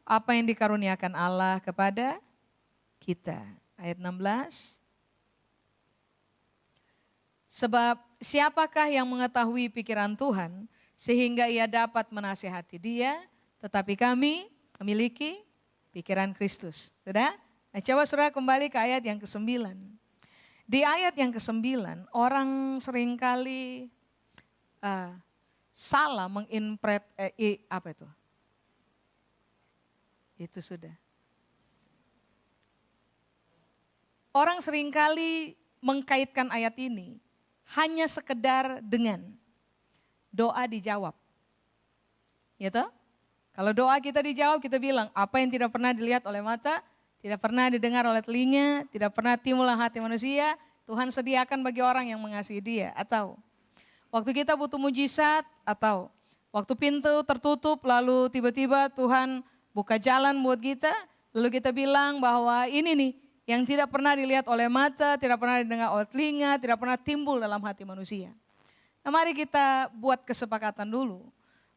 apa yang dikaruniakan Allah kepada kita. Ayat 16. Sebab siapakah yang mengetahui pikiran Tuhan sehingga ia dapat menasihati dia, tetapi kami memiliki pikiran Kristus. Sudah? Nah, coba saudara kembali ke ayat yang ke-9. Di ayat yang ke-9, orang seringkali salah apa itu? Itu sudah. Orang seringkali mengkaitkan ayat ini hanya sekedar dengan doa dijawab. Ya toh? Kalau doa kita dijawab, kita bilang apa yang tidak pernah dilihat oleh mata, tidak pernah didengar oleh telinga, tidak pernah timbul dalam hati manusia, Tuhan sediakan bagi orang yang mengasihi dia. Atau waktu kita butuh mujizat, atau waktu pintu tertutup lalu tiba-tiba Tuhan buka jalan buat kita, lalu kita bilang bahwa ini nih yang tidak pernah dilihat oleh mata, tidak pernah didengar oleh telinga, tidak pernah timbul dalam hati manusia. Nah, mari kita buat kesepakatan dulu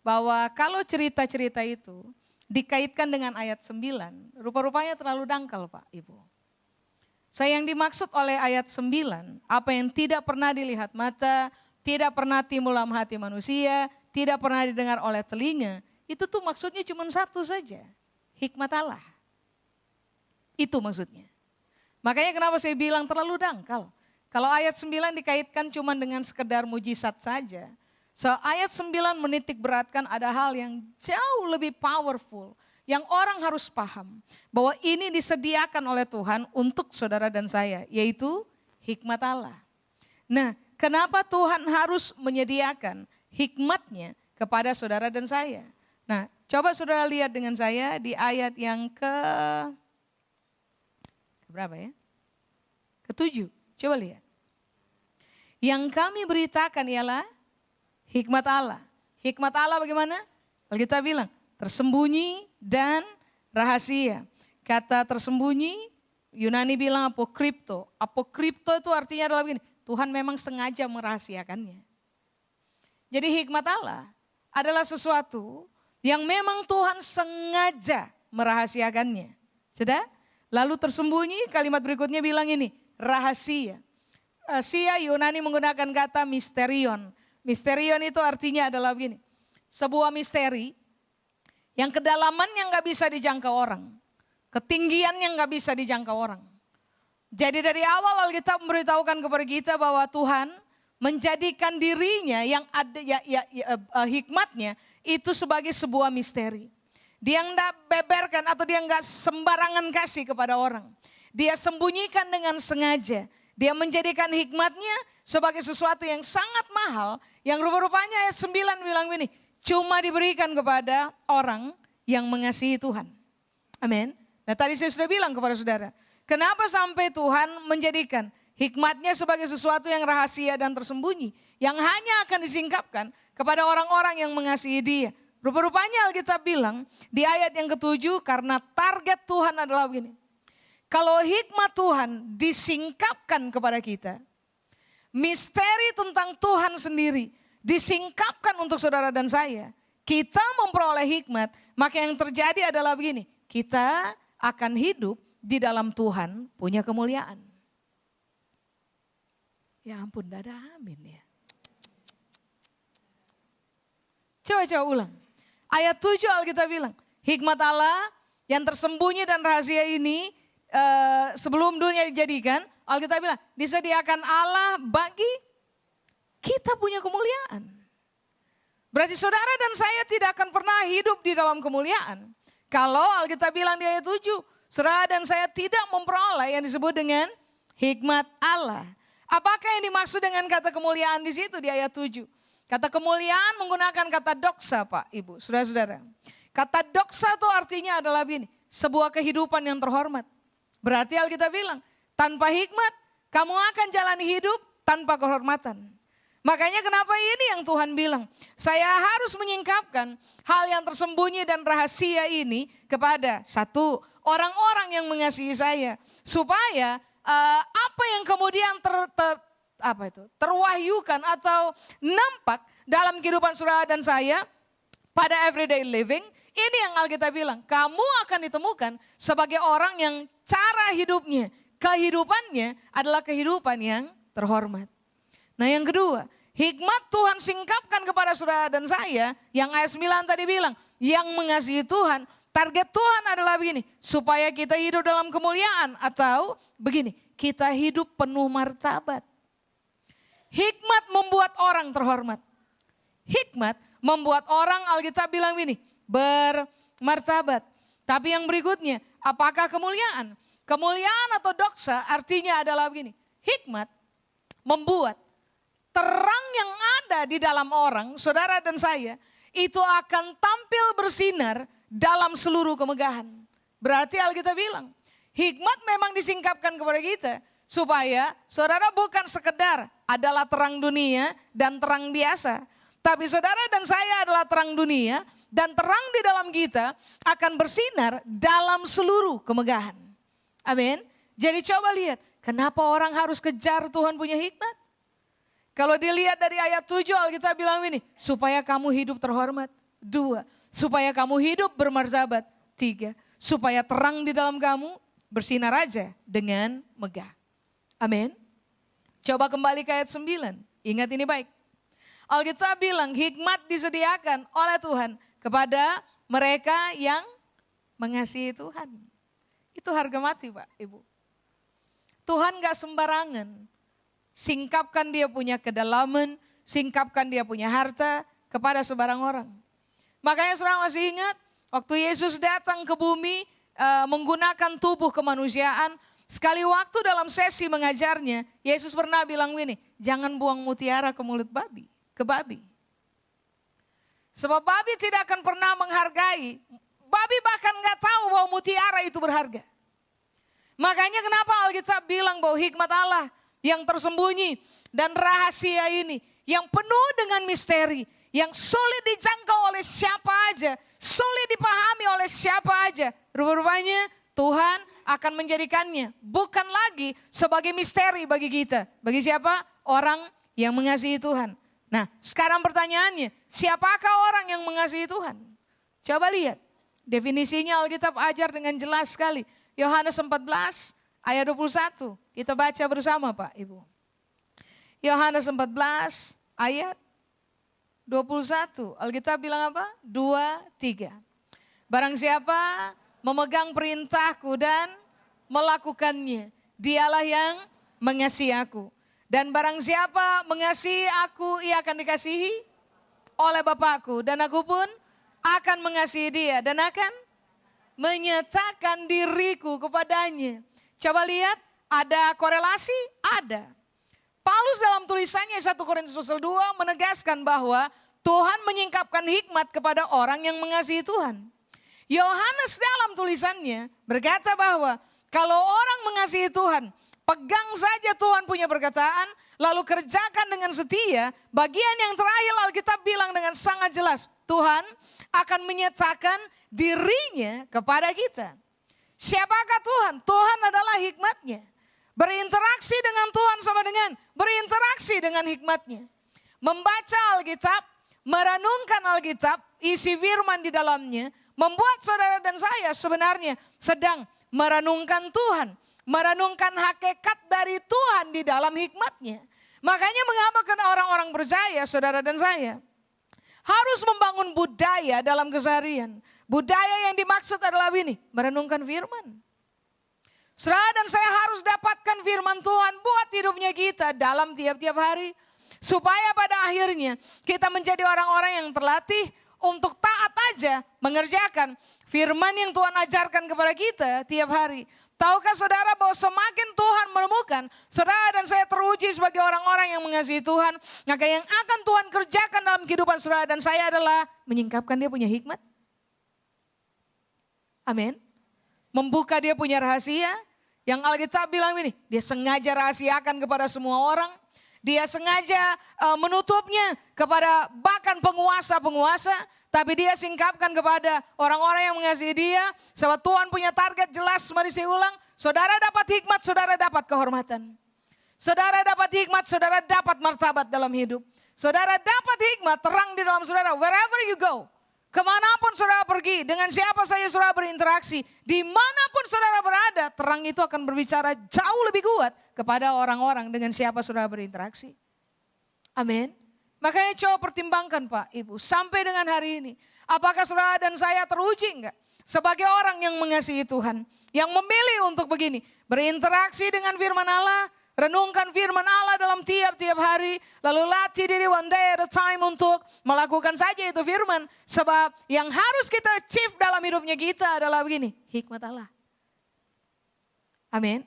bahwa kalau cerita-cerita itu dikaitkan dengan ayat 9, rupa-rupanya terlalu dangkal Pak, Ibu. Yang dimaksud oleh ayat 9, apa yang tidak pernah dilihat mata, tidak pernah timbul dalam hati manusia, tidak pernah didengar oleh telinga, itu tuh maksudnya cuma satu saja, hikmat Allah. Itu maksudnya. Makanya kenapa saya bilang terlalu dangkal. Kalau ayat 9 dikaitkan cuma dengan sekedar mujizat saja, ayat 9 menitik beratkan ada hal yang jauh lebih powerful, yang orang harus paham bahwa ini disediakan oleh Tuhan untuk saudara dan saya, yaitu hikmat Allah. Nah, kenapa Tuhan harus menyediakan hikmatnya kepada saudara dan saya? Nah, coba saudara lihat dengan saya di ayat yang berapa ya? Ke-7, coba lihat. Yang kami beritakan ialah hikmat Allah. Hikmat Allah bagaimana? Kalau kita bilang tersembunyi dan rahasia. Kata tersembunyi, Yunani bilang apokripto. Apokripto itu artinya adalah begini, Tuhan memang sengaja merahasiakannya. Jadi hikmat Allah adalah sesuatu yang memang Tuhan sengaja merahasiakannya. Sudah? Lalu tersembunyi, kalimat berikutnya bilang ini, rahasia. Rahasia Yunani menggunakan kata misterion. Misterion itu artinya adalah begini, sebuah misteri yang kedalamannya nggak bisa dijangkau orang, ketinggiannya nggak bisa dijangkau orang. Jadi dari awal Alkitab memberitahukan kepada kita bahwa Tuhan menjadikan dirinya yang ada hikmatnya itu sebagai sebuah misteri. Dia nggak beberkan atau dia nggak sembarangan kasih kepada orang. Dia sembunyikan dengan sengaja. Dia menjadikan hikmatnya sebagai sesuatu yang sangat mahal, yang rupa-rupanya ayat 9 bilang begini, cuma diberikan kepada orang yang mengasihi Tuhan. Amin. Nah tadi saya sudah bilang kepada saudara, kenapa sampai Tuhan menjadikan hikmatnya sebagai sesuatu yang rahasia dan tersembunyi, yang hanya akan disingkapkan kepada orang-orang yang mengasihi Dia. Rupa-rupanya Alkitab bilang di ayat yang ke-7, karena target Tuhan adalah begini. Kalau hikmat Tuhan disingkapkan kepada kita, misteri tentang Tuhan sendiri disingkapkan untuk saudara dan saya, kita memperoleh hikmat, maka yang terjadi adalah begini, kita akan hidup di dalam Tuhan punya kemuliaan. Ya ampun, tidak ada amin ya. Coba ulang. Ayat 7 Alkitab bilang, hikmat Allah yang tersembunyi dan rahasia ini, sebelum dunia dijadikan, Alkitab bilang disediakan Allah bagi kita punya kemuliaan. Berarti saudara dan saya tidak akan pernah hidup di dalam kemuliaan. Kalau Alkitab bilang di ayat 7, saudara dan saya tidak memperoleh yang disebut dengan hikmat Allah. Apakah yang dimaksud dengan kata kemuliaan di situ di ayat 7? Kata kemuliaan menggunakan kata doksa Pak, Ibu, saudara-saudara. Kata doksa itu artinya adalah begini, sebuah kehidupan yang terhormat. Berarti Alkitab bilang, tanpa hikmat kamu akan jalani hidup tanpa kehormatan. Makanya kenapa ini yang Tuhan bilang, saya harus menyingkapkan hal yang tersembunyi dan rahasia ini kepada satu, orang-orang yang mengasihi saya. Supaya apa yang kemudian terwahyukan atau nampak dalam kehidupan saudara dan saya pada everyday living, Ini yang Alkitab bilang, kamu akan ditemukan sebagai orang yang cara hidupnya, kehidupannya adalah kehidupan yang terhormat. Nah yang kedua, hikmat Tuhan singkapkan kepada saudara dan saya, yang ayat 9 tadi bilang, yang mengasihi Tuhan, target Tuhan adalah begini, supaya kita hidup dalam kemuliaan, atau begini, kita hidup penuh martabat. Hikmat membuat orang terhormat. Hikmat membuat orang, Alkitab bilang begini, bermartabat. Tapi yang berikutnya, apakah kemuliaan? Kemuliaan atau doksa artinya adalah begini, hikmat membuat terang yang ada di dalam orang, saudara dan saya, itu akan tampil bersinar dalam seluruh kemegahan. Berarti Alkitab bilang, hikmat memang disingkapkan kepada kita, supaya saudara bukan sekedar adalah terang dunia dan terang biasa. Tapi saudara dan saya adalah terang dunia dan terang di dalam kita akan bersinar dalam seluruh kemegahan. Amin. Jadi coba lihat, kenapa orang harus kejar Tuhan punya hikmat? Kalau dilihat dari ayat 7 Alkitab bilang ini, supaya kamu hidup terhormat. 2, supaya kamu hidup bermartabat. 3, supaya terang di dalam kamu bersinar aja dengan megah. Amin. Coba kembali ke ayat 9, ingat ini baik. Alkitab bilang hikmat disediakan oleh Tuhan kepada mereka yang mengasihi Tuhan. Itu harga mati Pak, Ibu. Tuhan gak sembarangan singkapkan dia punya kedalaman, singkapkan dia punya harta kepada sebarang orang. Makanya saudara masih ingat waktu Yesus datang ke bumi menggunakan tubuh kemanusiaan, sekali waktu dalam sesi mengajarnya, Yesus pernah bilang gini, jangan buang mutiara ke mulut babi, ke babi. Sebab babi tidak akan pernah menghargai, babi bahkan gak tahu bahwa mutiara itu berharga. Makanya kenapa Alkitab bilang bahwa hikmat Allah yang tersembunyi dan rahasia ini, yang penuh dengan misteri, yang sulit dijangkau oleh siapa aja, sulit dipahami oleh siapa aja. Rupa-rupanya Tuhan akan menjadikannya bukan lagi sebagai misteri bagi kita. Bagi siapa? Orang yang mengasihi Tuhan. Nah sekarang pertanyaannya, siapakah orang yang mengasihi Tuhan? Coba lihat, definisinya Alkitab ajar dengan jelas sekali. Yohanes 14 ayat 21, kita baca bersama Pak Ibu. Yohanes 14 ayat 21, Alkitab bilang apa? 2, 3. Barang siapa memegang perintahku dan melakukannya, dialah yang mengasihi aku. Dan barang siapa mengasihi aku, ia akan dikasihi oleh Bapakku. Dan aku pun akan mengasihi dia dan akan menyatakan diriku kepadanya. Coba lihat, ada korelasi? Ada. Paulus dalam tulisannya 1 Korintus 2 menegaskan bahwa Tuhan menyingkapkan hikmat kepada orang yang mengasihi Tuhan. Yohanes dalam tulisannya berkata bahwa kalau orang mengasihi Tuhan, pegang saja Tuhan punya perkataan, lalu kerjakan dengan setia. Bagian yang terakhir Alkitab bilang dengan sangat jelas, Tuhan akan menyatakan dirinya kepada kita. Siapakah Tuhan? Tuhan adalah hikmatnya. Berinteraksi dengan Tuhan sama dengan berinteraksi dengan hikmatnya. Membaca Alkitab, merenungkan Alkitab, isi firman di dalamnya, membuat saudara dan saya sebenarnya sedang merenungkan Tuhan. Merenungkan hakikat dari Tuhan di dalam hikmatnya. Makanya mengapa orang-orang percaya, saudara dan saya, harus membangun budaya dalam keseharian. Budaya yang dimaksud adalah ini, merenungkan firman. Saudara dan saya harus dapatkan firman Tuhan buat hidupnya kita dalam tiap-tiap hari. Supaya pada akhirnya kita menjadi orang-orang yang terlatih untuk taat aja mengerjakan firman yang Tuhan ajarkan kepada kita tiap hari. Tahukah saudara bahwa semakin Tuhan menemukan saudara dan saya teruji sebagai orang-orang yang mengasihi Tuhan, maka yang akan Tuhan kerjakan dalam kehidupan saudara dan saya adalah menyingkapkan dia punya hikmat. Amin. Membuka dia punya rahasia, yang Alkitab bilang ini, dia sengaja rahasiakan kepada semua orang. Dia sengaja menutupnya kepada bahkan penguasa-penguasa. Tapi dia singkapkan kepada orang-orang yang mengasihi dia. Sebab Tuhan punya target jelas, mari saya ulang. Saudara dapat hikmat, saudara dapat kehormatan. Saudara dapat hikmat, saudara dapat martabat dalam hidup. Saudara dapat hikmat, terang di dalam saudara. Wherever you go. Kemanapun saudara pergi, dengan siapa saja saudara berinteraksi, dimanapun saudara berada, terang itu akan berbicara jauh lebih kuat kepada orang-orang dengan siapa saudara berinteraksi. Amin. Makanya coba pertimbangkan Pak, Ibu, sampai dengan hari ini, apakah saudara dan saya teruji enggak? Sebagai orang yang mengasihi Tuhan, yang memilih untuk begini, berinteraksi dengan firman Allah, renungkan firman Allah dalam tiap-tiap hari, lalu latih diri one day at a time untuk melakukan saja itu firman. Sebab yang harus kita achieve dalam hidupnya kita adalah begini, hikmat Allah. Amin.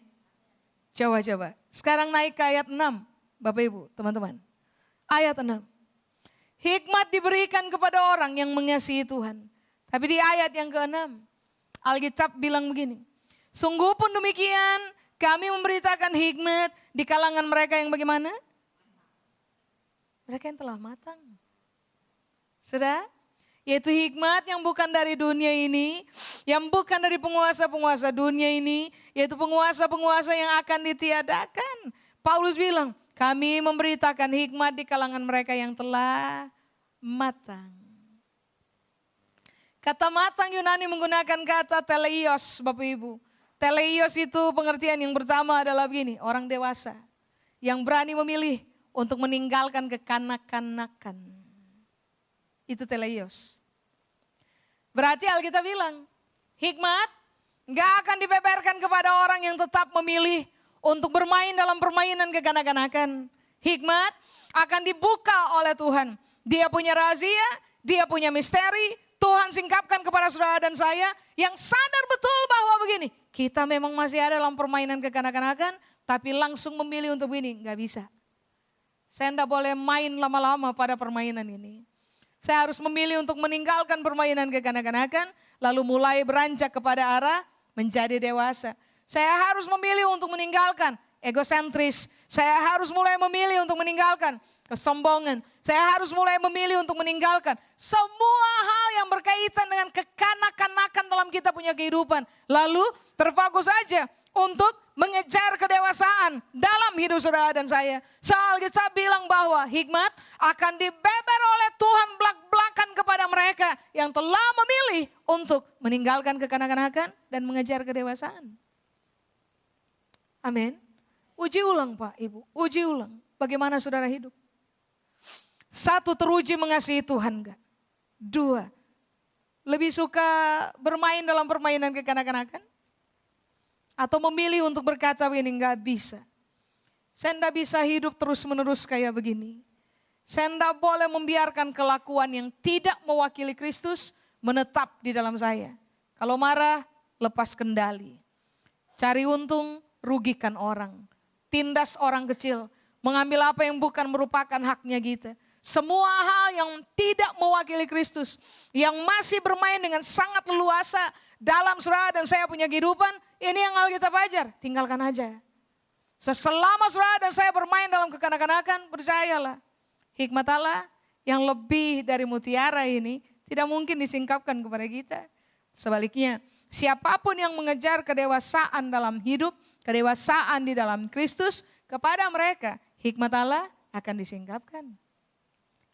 Coba. Sekarang naik ke ayat 6, Bapak Ibu, teman-teman. Ayat 6. Hikmat diberikan kepada orang yang mengasihi Tuhan. Tapi di ayat yang ke-6, Alkitab bilang begini, sungguh pun demikian, kami memberitakan hikmat di kalangan mereka yang bagaimana? Mereka yang telah matang. Saudara, yaitu hikmat yang bukan dari dunia ini, yang bukan dari penguasa-penguasa dunia ini, yaitu penguasa-penguasa yang akan ditiadakan. Paulus bilang, kami memberitakan hikmat di kalangan mereka yang telah matang. Kata matang Yunani menggunakan kata teleios, Bapak Ibu. Teleios itu pengertian yang pertama adalah begini, orang dewasa yang berani memilih untuk meninggalkan kekanak-kanakan. Itu teleios. Berarti Alkitab bilang, hikmat gak akan dibeberkan kepada orang yang tetap memilih untuk bermain dalam permainan kekanak-kanakan. Hikmat akan dibuka oleh Tuhan. Dia punya rahasia, dia punya misteri, Tuhan singkapkan kepada saudara dan saya yang sadar betul bahwa begini, kita memang masih ada dalam permainan kekanak-kanakan, tapi langsung memilih untuk ini, nggak bisa. Saya tidak boleh main lama-lama pada permainan ini. Saya harus memilih untuk meninggalkan permainan kekanak-kanakan, lalu mulai beranjak kepada arah menjadi dewasa. Saya harus memilih untuk meninggalkan egosentris. Saya harus mulai memilih untuk meninggalkan kesombongan. Saya harus mulai memilih untuk meninggalkan semua hal yang berkaitan dengan kekanak-kanakan dalam kita punya kehidupan. Lalu terfokus saja untuk mengejar kedewasaan dalam hidup saudara dan saya. Soal kita bilang bahwa hikmat akan dibeber oleh Tuhan belak-belakan kepada mereka yang telah memilih untuk meninggalkan kekanak-kanakan dan mengejar kedewasaan. Amin. Uji ulang Pak, Ibu, uji ulang. Bagaimana saudara hidup? 1, teruji mengasihi Tuhan enggak? 2, lebih suka bermain dalam permainan kekanak-kanakan? Atau memilih untuk berkata begini, enggak bisa. Saya enggak bisa hidup terus-menerus kayak begini. Saya enggak boleh membiarkan kelakuan yang tidak mewakili Kristus menetap di dalam saya. Kalau marah, lepas kendali. Cari untung, rugikan orang. Tindas orang kecil, mengambil apa yang bukan merupakan haknya kita. Semua hal yang tidak mewakili Kristus, yang masih bermain dengan sangat leluasa dalam saudara dan saya punya kehidupan, ini yang Alkitab ajar, tinggalkan aja. Selama saudara dan saya bermain dalam kekanak-kanakan, percayalah, hikmat Allah yang lebih dari mutiara ini tidak mungkin disingkapkan kepada kita. Sebaliknya, siapapun yang mengejar kedewasaan dalam hidup, kedewasaan di dalam Kristus, kepada mereka hikmat Allah akan disingkapkan.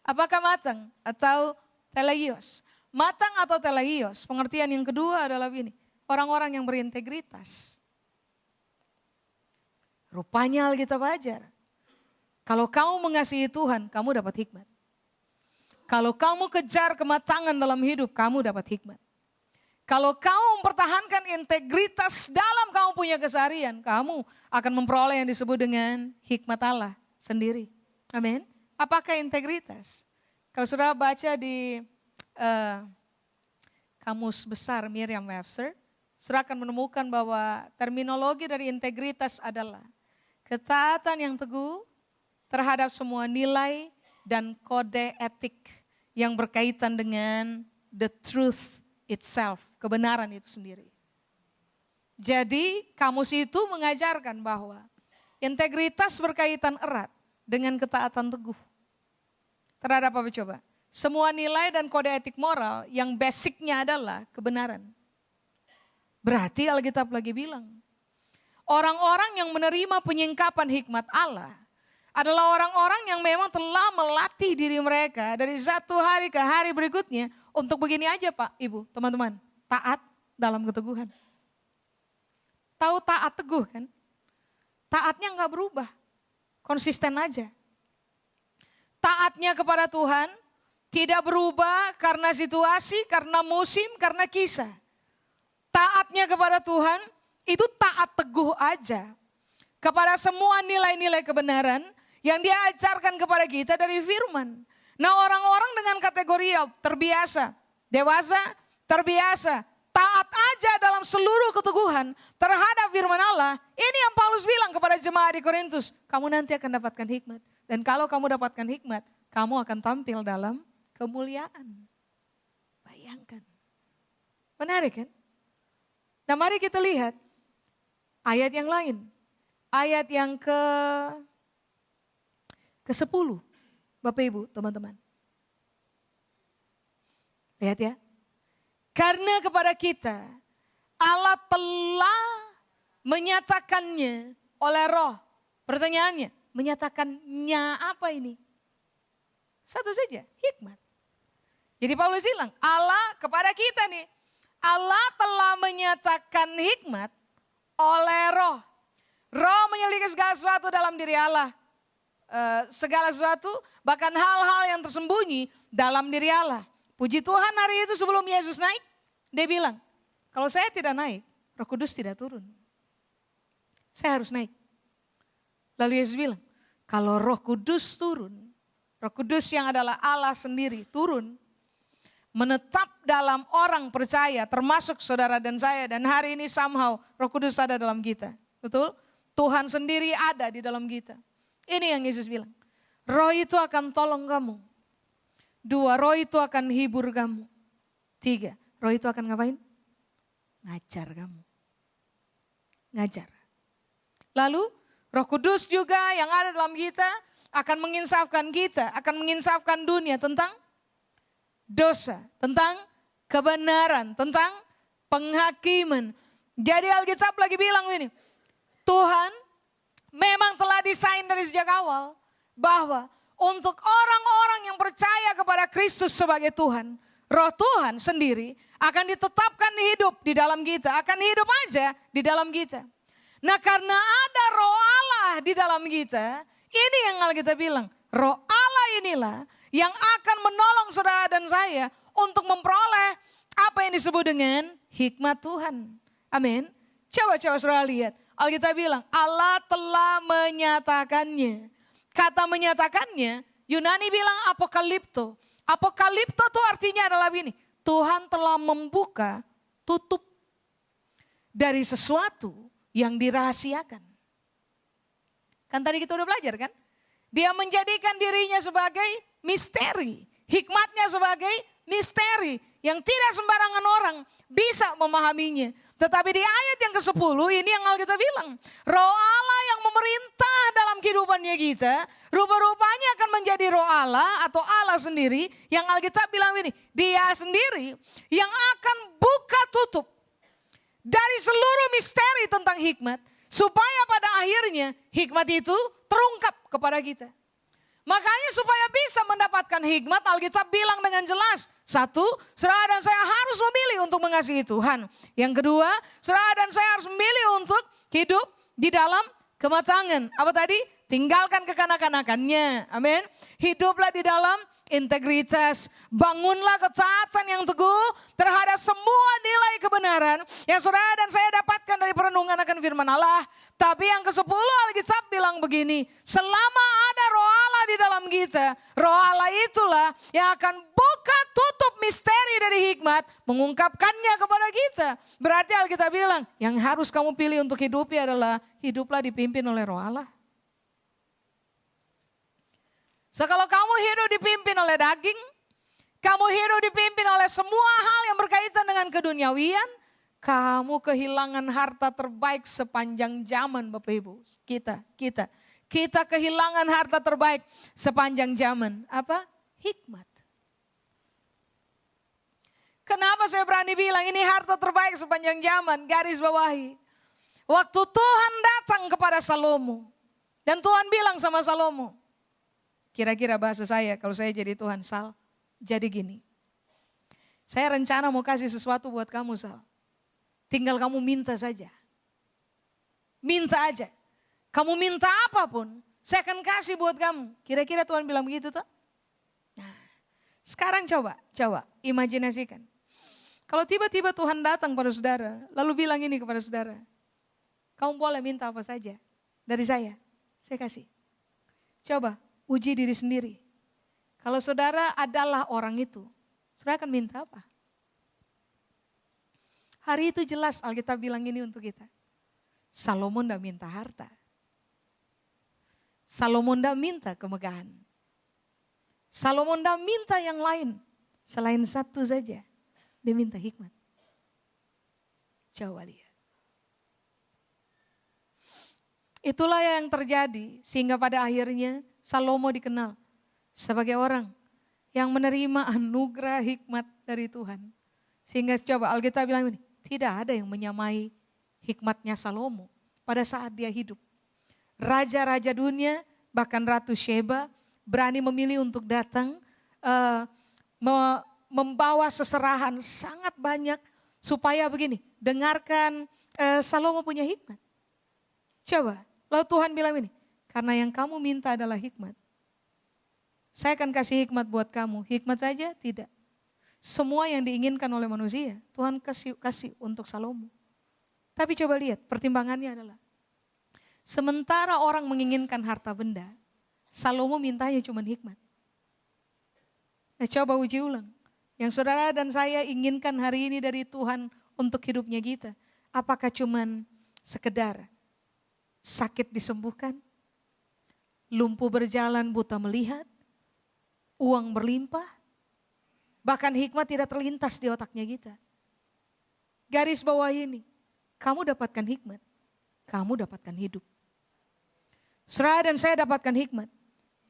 Apakah matang atau teleios? Matang atau teleios, pengertian yang kedua adalah ini, orang-orang yang berintegritas. Rupanya Alkitab ajar, kalau kamu mengasihi Tuhan, kamu dapat hikmat. Kalau kamu kejar kematangan dalam hidup, kamu dapat hikmat. Kalau kamu mempertahankan integritas dalam kamu punya keseharian, kamu akan memperoleh yang disebut dengan hikmat Allah sendiri. Amin. Apakah integritas? Kalau saudara baca di Kamus Besar Merriam-Webster, saudara akan menemukan bahwa terminologi dari integritas adalah ketaatan yang teguh terhadap semua nilai dan kode etik yang berkaitan dengan the truth itself, kebenaran itu sendiri. Jadi kamus itu mengajarkan bahwa integritas berkaitan erat dengan ketaatan teguh. Terhadap apa coba? Semua nilai dan kode etik moral yang basicnya adalah kebenaran. Berarti Alkitab lagi bilang, orang-orang yang menerima penyingkapan hikmat Allah adalah orang-orang yang memang telah melatih diri mereka dari satu hari ke hari berikutnya untuk begini aja Pak, Ibu, teman-teman, taat dalam keteguhan. Tahu taat teguh kan? Taatnya nggak berubah, konsisten aja. Taatnya kepada Tuhan tidak berubah karena situasi, karena musim, karena kisah. Taatnya kepada Tuhan itu taat teguh aja kepada semua nilai-nilai kebenaran yang dia ajarkan kepada kita dari firman. Nah, orang-orang dengan kategori terbiasa, dewasa, terbiasa, taat aja dalam seluruh keteguhan terhadap firman Allah. Ini yang Paulus bilang kepada jemaat di Korintus, kamu nanti akan dapatkan hikmat. Dan kalau kamu dapatkan hikmat, kamu akan tampil dalam kemuliaan. Bayangkan. Menarik kan? Nah, mari kita lihat ayat yang lain. Ayat yang ke-10. Bapak Ibu, teman-teman. Lihat ya. Karena kepada kita Allah telah menyatakannya oleh Roh. Pertanyaannya, menyatakannya apa ini? Satu saja, hikmat. Jadi Paulus bilang, Allah kepada kita nih, Allah telah menyatakan hikmat oleh Roh. Roh menyelidiki segala sesuatu dalam diri Allah. Segala sesuatu, bahkan hal-hal yang tersembunyi dalam diri Allah. Puji Tuhan, hari itu sebelum Yesus naik, dia bilang, kalau saya tidak naik, Roh Kudus tidak turun. Saya harus naik. Lalu Yesus bilang, kalau Roh Kudus turun, Roh Kudus yang adalah Allah sendiri turun, menetap dalam orang percaya, termasuk saudara dan saya, dan hari ini somehow Roh Kudus ada dalam kita. Betul? Tuhan sendiri ada di dalam kita. Ini yang Yesus bilang. Roh itu akan tolong kamu. 2, Roh itu akan hibur kamu. 3, Roh itu akan ngapain? Ngajar kamu. Ngajar. Lalu Roh Kudus juga yang ada dalam kita akan menginsafkan kita, akan menginsafkan dunia tentang dosa, tentang kebenaran, tentang penghakiman. Jadi Alkitab lagi bilang ini, Tuhan memang telah desain dari sejak awal bahwa untuk orang-orang yang percaya kepada Kristus sebagai Tuhan, Roh Tuhan sendiri akan ditetapkan hidup di dalam kita, akan hidup aja di dalam kita. Nah, karena ada Roh Allah di dalam kita, ini yang Alkitab bilang, Roh Allah inilah yang akan menolong saudara dan saya untuk memperoleh apa yang disebut dengan hikmat Tuhan. Amin. Coba saudara lihat. Alkitab bilang Allah telah menyatakannya. Kata menyatakannya, Yunani bilang apokalipto. Apokalipto itu artinya adalah ini. Tuhan telah membuka tutup dari sesuatu yang dirahasiakan. Kan tadi kita udah belajar kan? Dia menjadikan dirinya sebagai misteri. Hikmatnya sebagai misteri yang tidak sembarangan orang bisa memahaminya. Tetapi di ayat yang ke-10 ini yang Alkitab bilang. Roh Allah yang memerintah dalam kehidupannya kita. Rupa-rupanya akan menjadi roh Allah atau Allah sendiri. Yang Alkitab bilang ini. Dia sendiri yang akan buka tutup dari seluruh misteri tentang hikmat. Supaya pada akhirnya hikmat itu terungkap kepada kita. Makanya supaya bisa mendapatkan hikmat, Alkitab bilang dengan jelas. 1, saudara dan saya harus memilih untuk mengasihi Tuhan. Yang kedua, saudara dan saya harus memilih untuk hidup di dalam kematangan. Apa tadi? Tinggalkan kekanak-kanakannya. Amin. Hiduplah di dalam integritas. Bangunlah ketaatan yang teguh terhadap semua nilai kebenaran yang saudara dan saya dapatkan dari perenungan akan firman Allah. Tapi yang ke-10 Alkitab bilang begini, selama ada roh Allah di dalam kita, roh Allah itulah yang akan buka tutup misteri dari hikmat, mengungkapkannya kepada kita. Berarti Alkitab bilang, yang harus kamu pilih untuk hidupi adalah hiduplah dipimpin oleh roh Allah. So kalau kamu hidup dipimpin oleh daging, kamu hidup dipimpin oleh semua hal yang berkaitan dengan keduniawian, kamu kehilangan harta terbaik sepanjang zaman Bapak Ibu. Kita kehilangan harta terbaik sepanjang zaman. Apa? Hikmat. Kenapa saya berani bilang ini harta terbaik sepanjang zaman? Garis bawahi. Waktu Tuhan datang kepada Salomo, Dan Tuhan bilang sama Salomo, kira-kira bahasa saya kalau saya jadi Tuhan, Sal, jadi gini. Saya rencana mau kasih sesuatu buat kamu, Sal. Tinggal kamu minta saja. Minta aja. Kamu minta apapun, saya akan kasih buat kamu. Kira-kira Tuhan bilang begitu toh? Nah, sekarang coba imajinasikan. Kalau tiba-tiba Tuhan datang pada saudara, lalu bilang ini kepada saudara, kamu boleh minta apa saja dari saya kasih. Coba uji diri sendiri. Kalau saudara adalah orang itu, saudara akan minta apa? Hari itu jelas Alkitab bilang ini untuk kita. Salomo tidak minta harta. Salomo tidak minta kemegahan. Salomo tidak minta yang lain. Selain satu saja. Dia minta hikmat. Coba lihat. Itulah yang terjadi sehingga pada akhirnya Salomo dikenal sebagai orang yang menerima anugerah hikmat dari Tuhan. Sehingga coba Alkitab bilang ini, tidak ada yang menyamai hikmatnya Salomo pada saat dia hidup. Raja-raja dunia, bahkan Ratu Sheba berani memilih untuk datang membawa seserahan sangat banyak supaya begini, dengarkan Salomo punya hikmat. Coba, lalu Tuhan bilang ini, karena yang kamu minta adalah hikmat. Saya akan kasih hikmat buat kamu, hikmat saja tidak. Semua yang diinginkan oleh manusia, Tuhan kasih untuk Salomo. Tapi coba lihat, pertimbangannya adalah, sementara orang menginginkan harta benda, Salomo mintanya cuma hikmat. Nah coba uji ulang, yang saudara dan saya inginkan hari ini dari Tuhan untuk hidupnya kita, apakah cuman sekedar sakit disembuhkan, lumpuh berjalan, buta melihat, uang berlimpah, bahkan hikmat tidak terlintas di otaknya kita. Garis bawah ini, kamu dapatkan hikmat, kamu dapatkan hidup. Saudara dan saya dapatkan hikmat,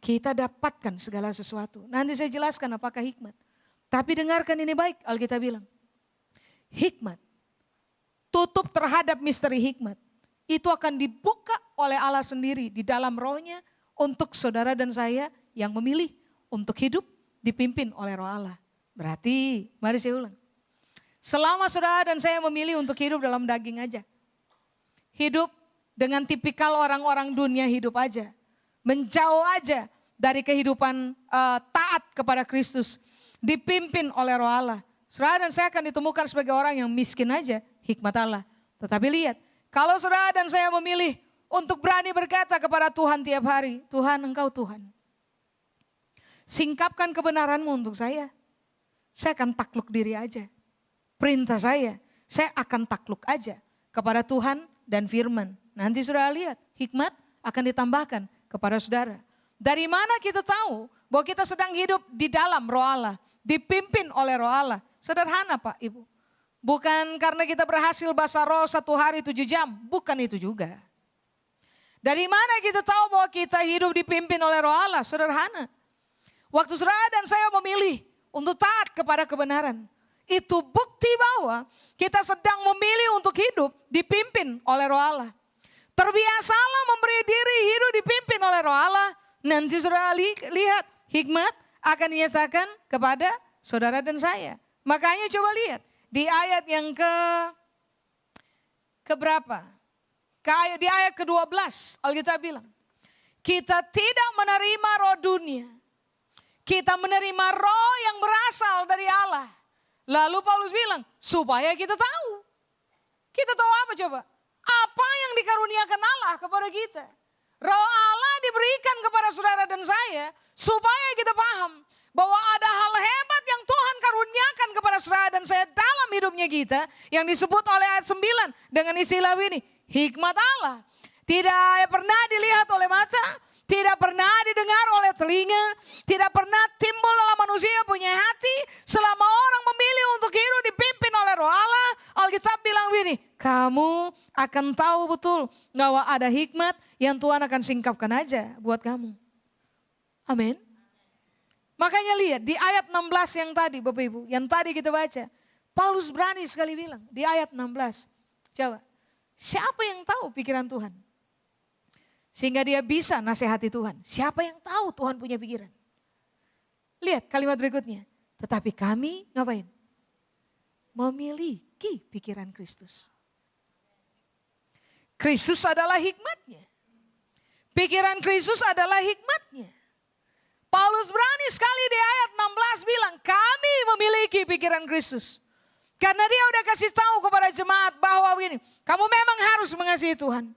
kita dapatkan segala sesuatu. Nanti saya jelaskan apakah hikmat. Tapi dengarkan ini baik, Alkitab bilang. Hikmat, tutup terhadap misteri hikmat, itu akan dibuka oleh Allah sendiri di dalam rohnya untuk saudara dan saya yang memilih untuk hidup dipimpin oleh roh Allah. Berarti, mari saya ulang. Selama saudara dan saya memilih untuk hidup dalam daging aja. Hidup dengan tipikal orang-orang dunia hidup aja. Menjauh aja dari kehidupan taat kepada Kristus. Dipimpin oleh roh Allah. Saudara dan saya akan ditemukan sebagai orang yang miskin aja, hikmat Allah. Tetapi lihat, kalau saudara dan saya memilih untuk berani berkata kepada Tuhan tiap hari, Tuhan engkau Tuhan. Singkapkan kebenaranmu untuk saya akan takluk diri aja. Perintah saya akan takluk aja kepada Tuhan dan firman. Nanti saudara lihat, hikmat akan ditambahkan kepada saudara. Dari mana kita tahu bahwa kita sedang hidup di dalam roh Allah, dipimpin oleh roh Allah? Sederhana Pak Ibu. Bukan karena kita berhasil bahasa roh 1 hari 7 jam, bukan itu juga. Dari mana kita tahu bahwa kita hidup dipimpin oleh roh Allah? Sederhana. Waktu saudara dan saya memilih untuk taat kepada kebenaran, itu bukti bahwa kita sedang memilih untuk hidup dipimpin oleh roh Allah. Terbiasalah memberi diri hidup dipimpin oleh roh Allah. Nanti saudara lihat hikmat akan dinyatakan kepada saudara dan saya. Makanya coba lihat di ayat yang keberapa? Di ayat ke-12 Alkitab bilang, kita tidak menerima roh dunia. Kita menerima roh yang berasal dari Allah. Lalu Paulus bilang, supaya kita tahu. Kita tahu apa coba? Apa yang dikaruniakan Allah kepada kita. Roh Allah diberikan kepada saudara dan saya, supaya kita paham bahwa ada hal hebat yang Tuhan karuniakan kepada saudara dan saya dalam hidupnya kita, yang disebut oleh ayat 9 dengan istilah ini, hikmat Allah. Tidak pernah dilihat oleh mata, tidak pernah didengar oleh telinga, tidak pernah timbul dalam manusia punya hati, selama orang memilih untuk hidup dipimpin oleh roh Allah. Alkitab bilang begini, kamu akan tahu betul bahwa ada hikmat yang Tuhan akan singkapkan aja buat kamu. Amin. Makanya lihat di ayat 16 yang tadi Bapak Ibu, yang tadi kita baca, Paulus berani sekali bilang di ayat 16. Coba, siapa yang tahu pikiran Tuhan? Sehingga dia bisa nasihati Tuhan. Siapa yang tahu Tuhan punya pikiran? Lihat kalimat berikutnya. Tetapi kami ngapain? Memiliki pikiran Kristus. Kristus adalah hikmatnya. Pikiran Kristus adalah hikmatnya. Paulus berani sekali di ayat 16 bilang, kami memiliki pikiran Kristus. Karena dia udah kasih tahu kepada jemaat bahwa begini, kamu memang harus mengasihi Tuhan.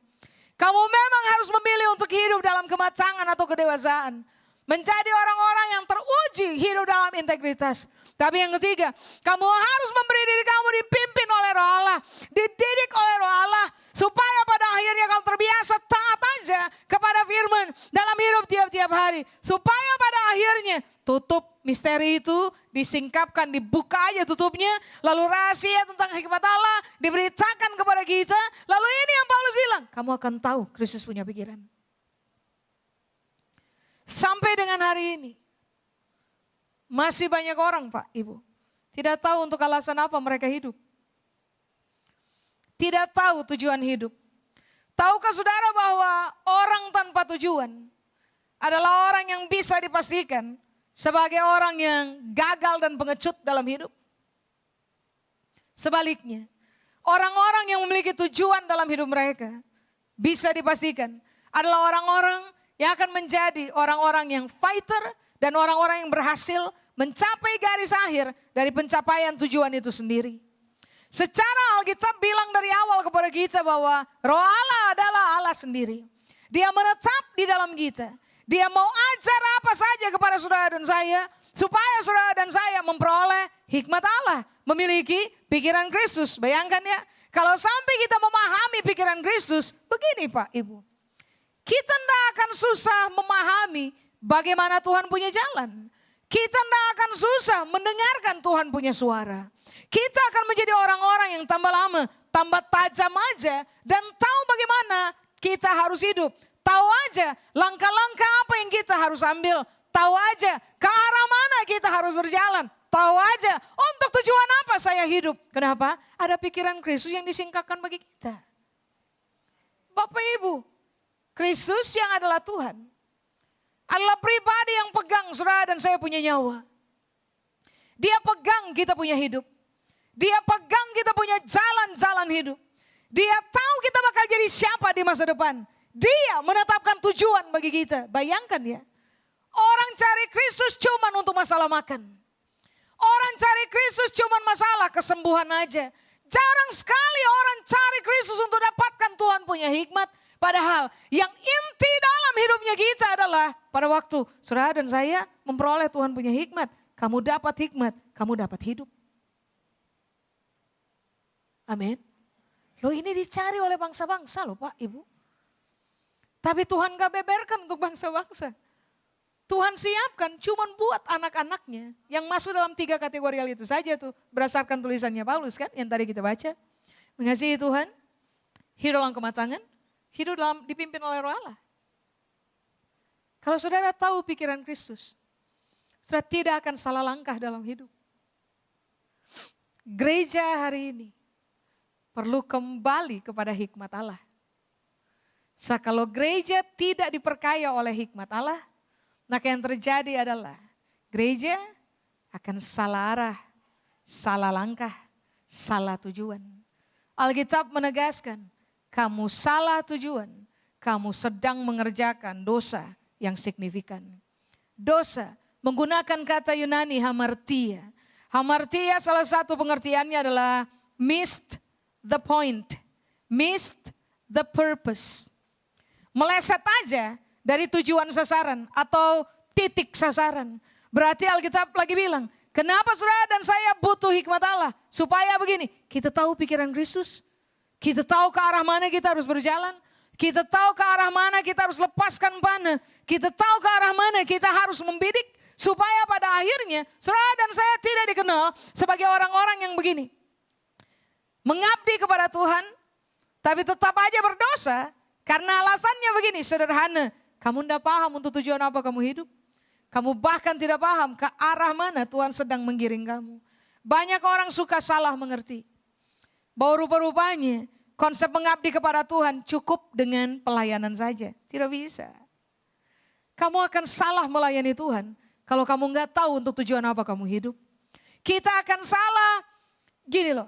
Kamu memang harus memilih untuk hidup dalam kematangan atau kedewasaan. Menjadi orang-orang yang teruji hidup dalam integritas. Tapi yang ketiga, kamu harus memberi diri kamu dipimpin oleh Roh Allah. Dididik oleh Roh Allah. Supaya pada akhirnya kamu terbiasa taat aja kepada firman dalam hidup tiap-tiap hari. Supaya pada akhirnya tutup misteri itu disingkapkan, dibuka aja tutupnya. Lalu rahasia tentang hikmat Allah diberitakan kepada kita. Lalu ini yang Paulus bilang, kamu akan tahu Kristus punya pikiran. Sampai dengan hari ini, masih banyak orang Pak, Ibu, tidak tahu untuk alasan apa mereka hidup. Tidak tahu tujuan hidup. Tahukah saudara bahwa orang tanpa tujuan adalah orang yang bisa dipastikan sebagai orang yang gagal dan pengecut dalam hidup? Sebaliknya, orang-orang yang memiliki tujuan dalam hidup mereka bisa dipastikan adalah orang-orang yang akan menjadi orang-orang yang fighter dan orang-orang yang berhasil mencapai garis akhir dari pencapaian tujuan itu sendiri. Secara Alkitab bilang dari awal kepada kita bahwa Roh Allah adalah Allah sendiri. Dia menetap di dalam kita. Dia mau ajar apa saja kepada saudara dan saya supaya saudara dan saya memperoleh hikmat Allah, memiliki pikiran Kristus. Bayangkan ya, kalau sampai kita memahami pikiran Kristus, begini Pak, Ibu. Kita tidak akan susah memahami bagaimana Tuhan punya jalan. Kita tidak akan susah mendengarkan Tuhan punya suara. Kita akan menjadi orang-orang yang tambah lama, tambah tajam aja. Dan tahu bagaimana kita harus hidup. Tahu aja langkah-langkah apa yang kita harus ambil. Tahu aja ke arah mana kita harus berjalan. Tahu aja untuk tujuan apa saya hidup. Kenapa? Ada pikiran Kristus yang disingkapkan bagi kita. Bapak Ibu, Kristus yang adalah Tuhan adalah pribadi yang pegang saudara dan saya punya nyawa. Dia pegang kita punya hidup. Dia pegang kita punya jalan-jalan hidup. Dia tahu kita bakal jadi siapa di masa depan. Dia menetapkan tujuan bagi kita. Bayangkan ya, orang cari Kristus cuma untuk masalah makan. Orang cari Kristus cuma masalah kesembuhan aja. Jarang sekali orang cari Kristus untuk dapatkan Tuhan punya hikmat. Padahal yang inti dalam hidupnya kita adalah pada waktu saudara dan saya memperoleh Tuhan punya hikmat. Kamu dapat hikmat, kamu dapat hidup. Amin. Loh ini dicari oleh bangsa-bangsa loh Pak, Ibu. Tapi Tuhan gak beberkan untuk bangsa-bangsa. Tuhan siapkan cuman buat anak-anaknya yang masuk dalam 3 kategori itu saja tuh. Berdasarkan tulisannya Paulus kan yang tadi kita baca. Mengasihi Tuhan, hidup dalam kematangan, hidup dalam dipimpin oleh Roh Allah. Kalau saudara tahu pikiran Kristus, saudara tidak akan salah langkah dalam hidup. Gereja hari ini perlu kembali kepada hikmat Allah. Kalau gereja tidak diperkaya oleh hikmat Allah, maka yang terjadi adalah gereja akan salah arah, salah langkah, salah tujuan. Alkitab menegaskan, kamu salah tujuan, kamu sedang mengerjakan dosa yang signifikan. Dosa menggunakan kata Yunani hamartia. Hamartia salah satu pengertiannya adalah missed the point, missed the purpose. Meleset aja dari tujuan sasaran atau titik sasaran. Berarti Alkitab lagi bilang, kenapa saudara dan saya butuh hikmat Allah? Supaya begini, kita tahu pikiran Kristus. Kita tahu ke arah mana kita harus berjalan. Kita tahu ke arah mana kita harus lepaskan panah. Kita tahu ke arah mana kita harus membidik. Supaya pada akhirnya saudara dan saya tidak dikenal sebagai orang-orang yang begini. Mengabdi kepada Tuhan, tapi tetap aja berdosa. Karena alasannya begini, sederhana. Kamu tidak paham untuk tujuan apa kamu hidup. Kamu bahkan tidak paham ke arah mana Tuhan sedang menggiring kamu. Banyak orang suka salah mengerti. Bahwa rupa-rupanya konsep mengabdi kepada Tuhan cukup dengan pelayanan saja. Tidak bisa. Kamu akan salah melayani Tuhan kalau kamu nggak tahu untuk tujuan apa kamu hidup. Kita akan salah, gini loh.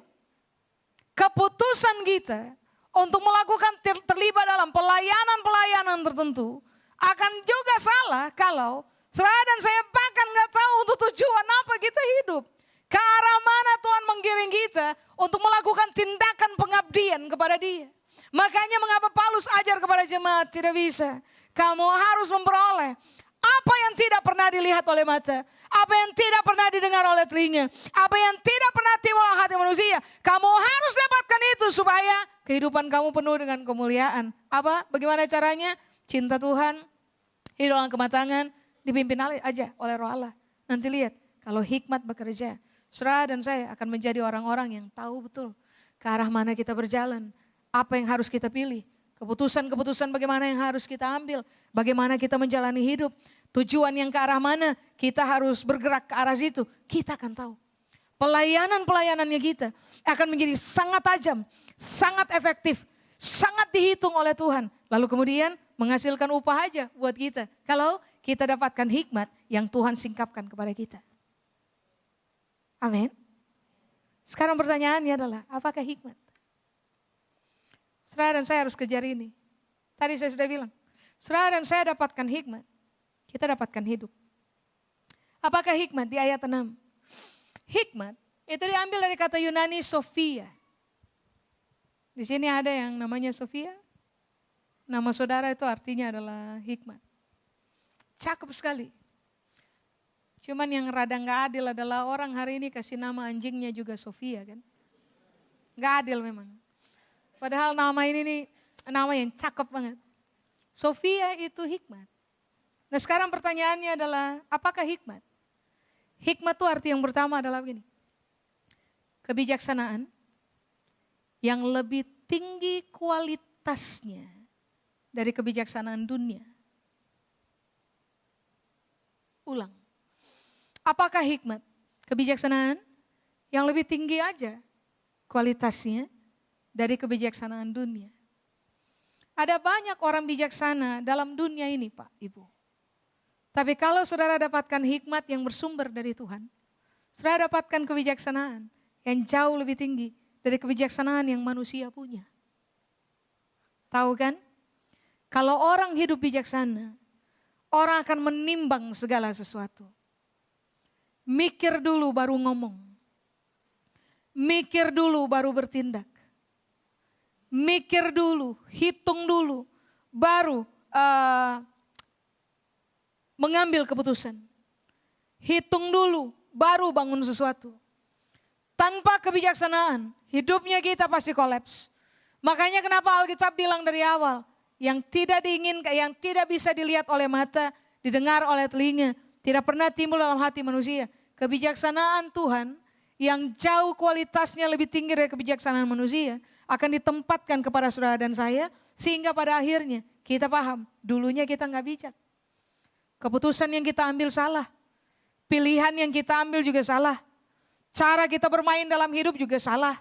Keputusan kita untuk melakukan terlibat dalam pelayanan-pelayanan tertentu akan juga salah kalau saudara dan saya bahkan nggak tahu untuk tujuan apa kita hidup. Ke arah mana Tuhan menggiring kita untuk melakukan tindakan pengabdian kepada Dia. Makanya mengapa Paulus ajar kepada jemaat, tidak bisa. Kamu harus memperoleh apa yang tidak pernah dilihat oleh mata, apa yang tidak pernah didengar oleh telinga, apa yang tidak pernah timbul dalam hati manusia. Kamu harus dapatkan itu supaya kehidupan kamu penuh dengan kemuliaan. Apa? Bagaimana caranya? Cinta Tuhan, hidup dalam kematangan, dipimpin aja oleh Roh Allah. Nanti lihat, kalau hikmat bekerja, saudara dan saya akan menjadi orang-orang yang tahu betul ke arah mana kita berjalan, apa yang harus kita pilih. Keputusan-keputusan bagaimana yang harus kita ambil, bagaimana kita menjalani hidup, tujuan yang ke arah mana kita harus bergerak ke arah situ, kita akan tahu. Pelayanan-pelayanannya kita akan menjadi sangat tajam, sangat efektif, sangat dihitung oleh Tuhan. Lalu kemudian menghasilkan upah aja buat kita. Kalau kita dapatkan hikmat yang Tuhan singkapkan kepada kita. Amin. Sekarang pertanyaannya adalah, apakah hikmat? Saudara dan saya harus kejar ini. Tadi saya sudah bilang, saudara dan saya dapatkan hikmat, kita dapatkan hidup. Apakah hikmat? Di ayat 6. Hikmat itu diambil dari kata Yunani Sophia. Di sini ada yang namanya Sophia. Nama saudara itu artinya adalah hikmat. Cakep sekali. Cuman yang rada gak adil adalah orang hari ini kasih nama anjingnya juga Sophia kan. Gak adil memang. Padahal nama ini nih nama yang cakep banget. Sophia itu hikmat. Nah sekarang pertanyaannya adalah apakah hikmat? Hikmat itu arti yang pertama adalah begini. Kebijaksanaan yang lebih tinggi kualitasnya dari kebijaksanaan dunia. Ulang. Apakah hikmat? Kebijaksanaan yang lebih tinggi aja kualitasnya dari kebijaksanaan dunia. Ada banyak orang bijaksana dalam dunia ini Pak, Ibu. Tapi kalau saudara dapatkan hikmat yang bersumber dari Tuhan, saudara dapatkan kebijaksanaan yang jauh lebih tinggi dari kebijaksanaan yang manusia punya. Tahu kan? Kalau orang hidup bijaksana, orang akan menimbang segala sesuatu. Mikir dulu baru ngomong. Mikir dulu baru bertindak. Mikir dulu, hitung dulu, baru mengambil keputusan. Hitung dulu, baru bangun sesuatu. Tanpa kebijaksanaan, hidupnya kita pasti kolaps. Makanya kenapa Alkitab bilang dari awal, yang tidak diinginkan, yang tidak bisa dilihat oleh mata, didengar oleh telinga, tidak pernah timbul dalam hati manusia. Kebijaksanaan Tuhan yang jauh kualitasnya lebih tinggi dari kebijaksanaan manusia akan ditempatkan kepada saudara dan saya sehingga pada akhirnya kita paham dulunya kita nggak bijak. Keputusan yang kita ambil salah. Pilihan yang kita ambil juga salah. Cara kita bermain dalam hidup juga salah.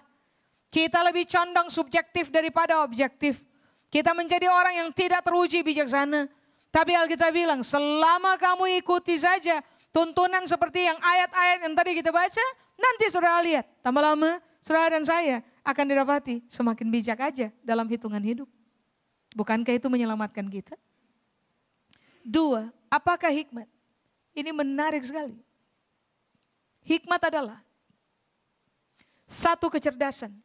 Kita lebih condong subjektif daripada objektif. Kita menjadi orang yang tidak teruji bijaksana. Tapi Alkitab bilang selama kamu ikuti saja tuntunan seperti yang ayat-ayat yang tadi kita baca, nanti saudara lihat tambah lama saudara dan saya akan didapati semakin bijak aja dalam hitungan hidup. Bukankah itu menyelamatkan kita? 2, apakah hikmat? Ini menarik sekali. Hikmat adalah 1, kecerdasan.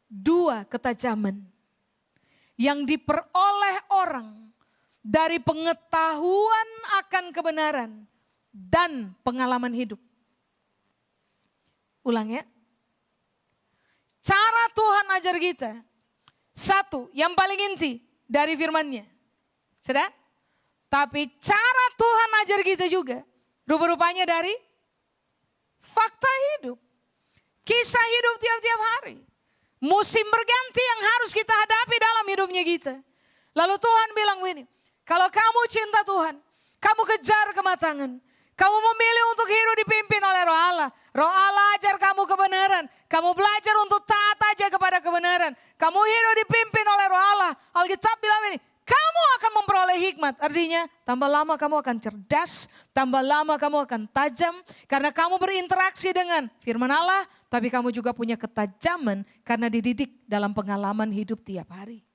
2, ketajaman. Yang diperoleh orang dari pengetahuan akan kebenaran dan pengalaman hidup. Ulang ya. Cara Tuhan ajar kita. 1, yang paling inti dari firman-Nya. Sudah? Tapi cara Tuhan ajar kita juga. Rupa-rupanya dari fakta hidup. Kisah hidup tiap-tiap hari. Musim berganti yang harus kita hadapi dalam hidupnya kita. Lalu Tuhan bilang begini. Kalau kamu cinta Tuhan. Kamu kejar kematangan. Kamu memilih untuk hidup dipimpin oleh Roh Allah. Roh Allah ajar kamu kebenaran. Kamu belajar untuk taat aja kepada kebenaran. Kamu hidup dipimpin oleh Roh Allah. Alkitab bilang ini, kamu akan memperoleh hikmat. Artinya tambah lama kamu akan cerdas, tambah lama kamu akan tajam. Karena kamu berinteraksi dengan firman Allah, tapi kamu juga punya ketajaman karena dididik dalam pengalaman hidup tiap hari.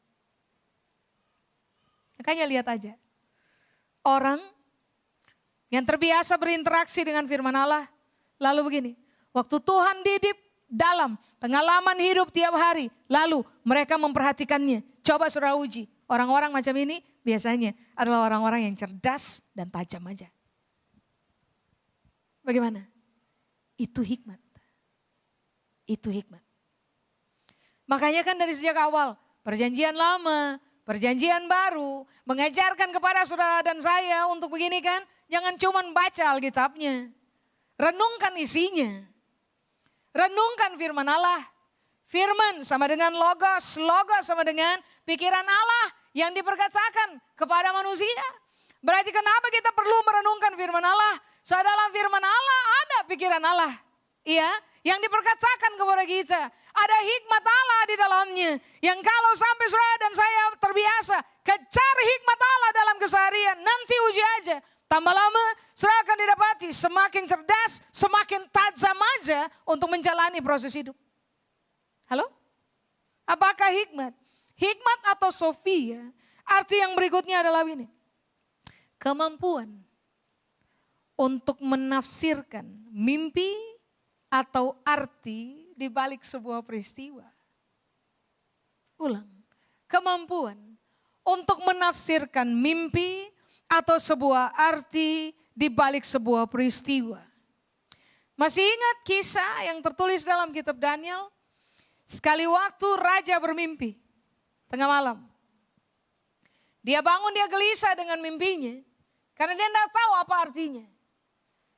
Makanya lihat aja, orang yang terbiasa berinteraksi dengan firman Allah, lalu begini, waktu Tuhan didik dalam pengalaman hidup tiap hari, lalu mereka memperhatikannya. Coba saudara uji, orang-orang macam ini biasanya adalah orang-orang yang cerdas dan tajam aja. Bagaimana? Itu hikmat. Itu hikmat. Makanya kan dari sejak awal, perjanjian lama, perjanjian baru, mengajarkan kepada saudara dan saya untuk begini kan, jangan cuma baca Alkitabnya. Renungkan isinya. Renungkan firman Allah. Firman sama dengan logos, logos sama dengan pikiran Allah yang diperkatakan kepada manusia. Berarti kenapa kita perlu merenungkan firman Allah? Dalam firman Allah ada pikiran Allah. Iya, yang diperkatakan kepada kita. Ada hikmat Allah di dalamnya. Yang kalau sampai saudara dan saya terbiasa kejar hikmat Allah dalam keseharian, nanti uji aja. Tambah lama saudara akan didapati semakin cerdas, semakin tajam aja untuk menjalani proses hidup. Halo? Apakah hikmat? Hikmat atau sofia, arti yang berikutnya adalah ini. Kemampuan untuk menafsirkan mimpi atau arti di balik sebuah peristiwa. Ulang. Kemampuan untuk menafsirkan mimpi atau sebuah arti di balik sebuah peristiwa. Masih ingat kisah yang tertulis dalam kitab Daniel? Sekali waktu raja bermimpi tengah malam. Dia bangun, dia gelisah dengan mimpinya karena dia tidak tahu apa artinya.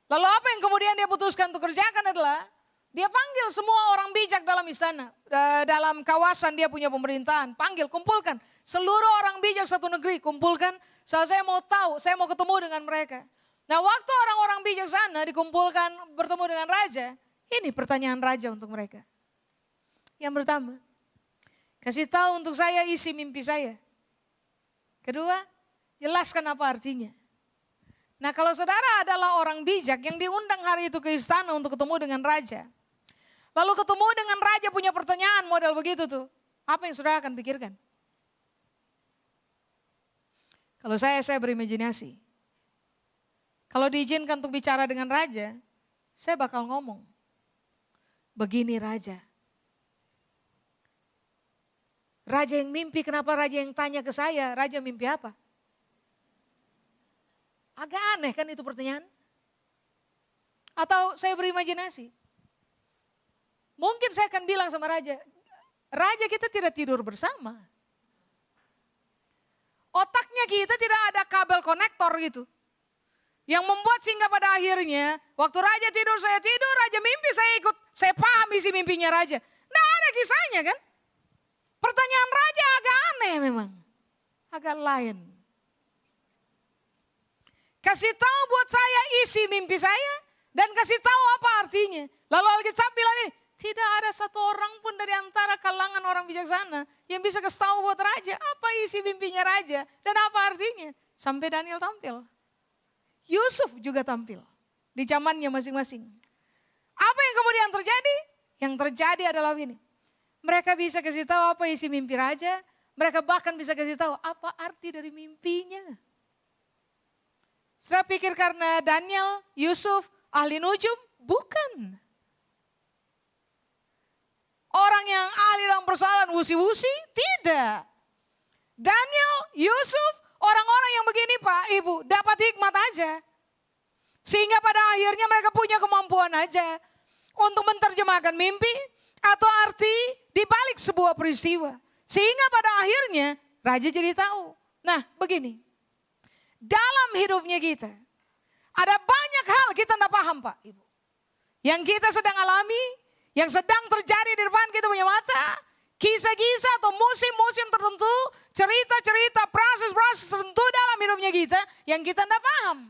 Lalu apa yang kemudian dia putuskan untuk kerjakan adalah dia panggil semua orang bijak dalam istana, dalam kawasan dia punya pemerintahan. Panggil, kumpulkan seluruh orang bijak satu negeri, kumpulkan. Saya mau tahu, saya mau ketemu dengan mereka. Nah, waktu orang-orang bijak sana dikumpulkan bertemu dengan raja, ini pertanyaan raja untuk mereka. Yang pertama, kasih tahu untuk saya isi mimpi saya. Kedua, jelaskan apa artinya. Nah, kalau saudara adalah orang bijak yang diundang hari itu ke istana untuk ketemu dengan raja. Lalu ketemu dengan raja punya pertanyaan model begitu tuh. Apa yang saudara akan pikirkan? Kalau saya berimajinasi. Kalau diizinkan untuk bicara dengan raja, saya bakal ngomong. Begini raja. Raja yang mimpi, kenapa raja yang tanya ke saya? Raja mimpi apa? Agak aneh kan itu pertanyaan? Atau saya berimajinasi. Mungkin saya akan bilang sama raja, raja kita tidak tidur bersama. Otaknya kita tidak ada kabel konektor gitu. Yang membuat sehingga pada akhirnya, waktu raja tidur, raja mimpi, saya ikut. Saya paham isi mimpinya raja. Nah, ada kisahnya kan? Pertanyaan raja agak aneh memang. Agak lain. Kasih tahu buat saya isi mimpi saya dan kasih tahu apa artinya. Lalu Alkitab bilang ini, tidak ada satu orang pun dari antara kalangan orang bijaksana yang bisa kasih tahu buat raja apa isi mimpinya raja dan apa artinya. Sampai Daniel tampil. Yusuf juga tampil di zamannya masing-masing. Apa yang kemudian terjadi? Yang terjadi adalah ini. Mereka bisa kasih tahu apa isi mimpi raja, mereka bahkan bisa kasih tahu apa arti dari mimpinya. Saya pikir karena Daniel, Yusuf, ahli nujum? Bukan. Orang yang ahli dalam persoalan wusi-wusi? Tidak. Daniel, Yusuf, orang-orang yang begini Pak, Ibu, dapat hikmat aja. Sehingga pada akhirnya mereka punya kemampuan aja untuk menerjemahkan mimpi atau arti di balik sebuah peristiwa. Sehingga pada akhirnya raja jadi tahu. Nah begini, dalam hidupnya kita ada banyak hal kita tidak paham Pak Ibu. Yang kita sedang alami, yang sedang terjadi di depan kita punya mata. Kisah-kisah atau musim-musim tertentu, cerita-cerita, proses-proses tertentu dalam hidupnya kita yang kita tidak paham.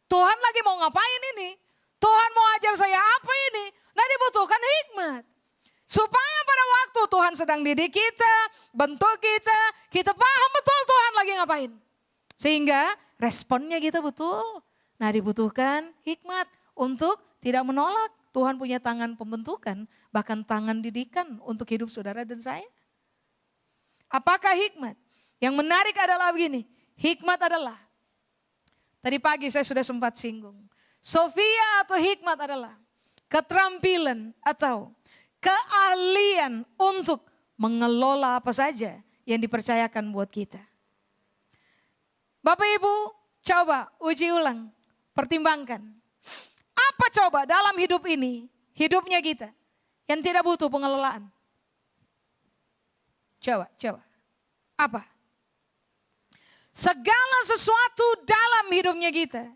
Tuhan lagi mau ngapain ini? Tuhan mau ajar saya apa ini? Nah dibutuhkan hikmat. Supaya pada waktu Tuhan sedang didik kita, bentuk kita paham betul Tuhan lagi ngapain. Sehingga responnya kita betul. Nah dibutuhkan hikmat untuk tidak menolak. Tuhan punya tangan pembentukan, bahkan tangan didikan untuk hidup saudara dan saya. Apakah hikmat? Yang menarik adalah begini, hikmat adalah, tadi pagi saya sudah sempat singgung. Sofia atau hikmat adalah keterampilan atau keahlian untuk mengelola apa saja yang dipercayakan buat kita. Bapak Ibu, coba uji ulang, pertimbangkan. Apa coba dalam hidup ini, hidupnya kita yang tidak butuh pengelolaan? Coba. Apa? Segala sesuatu dalam hidupnya kita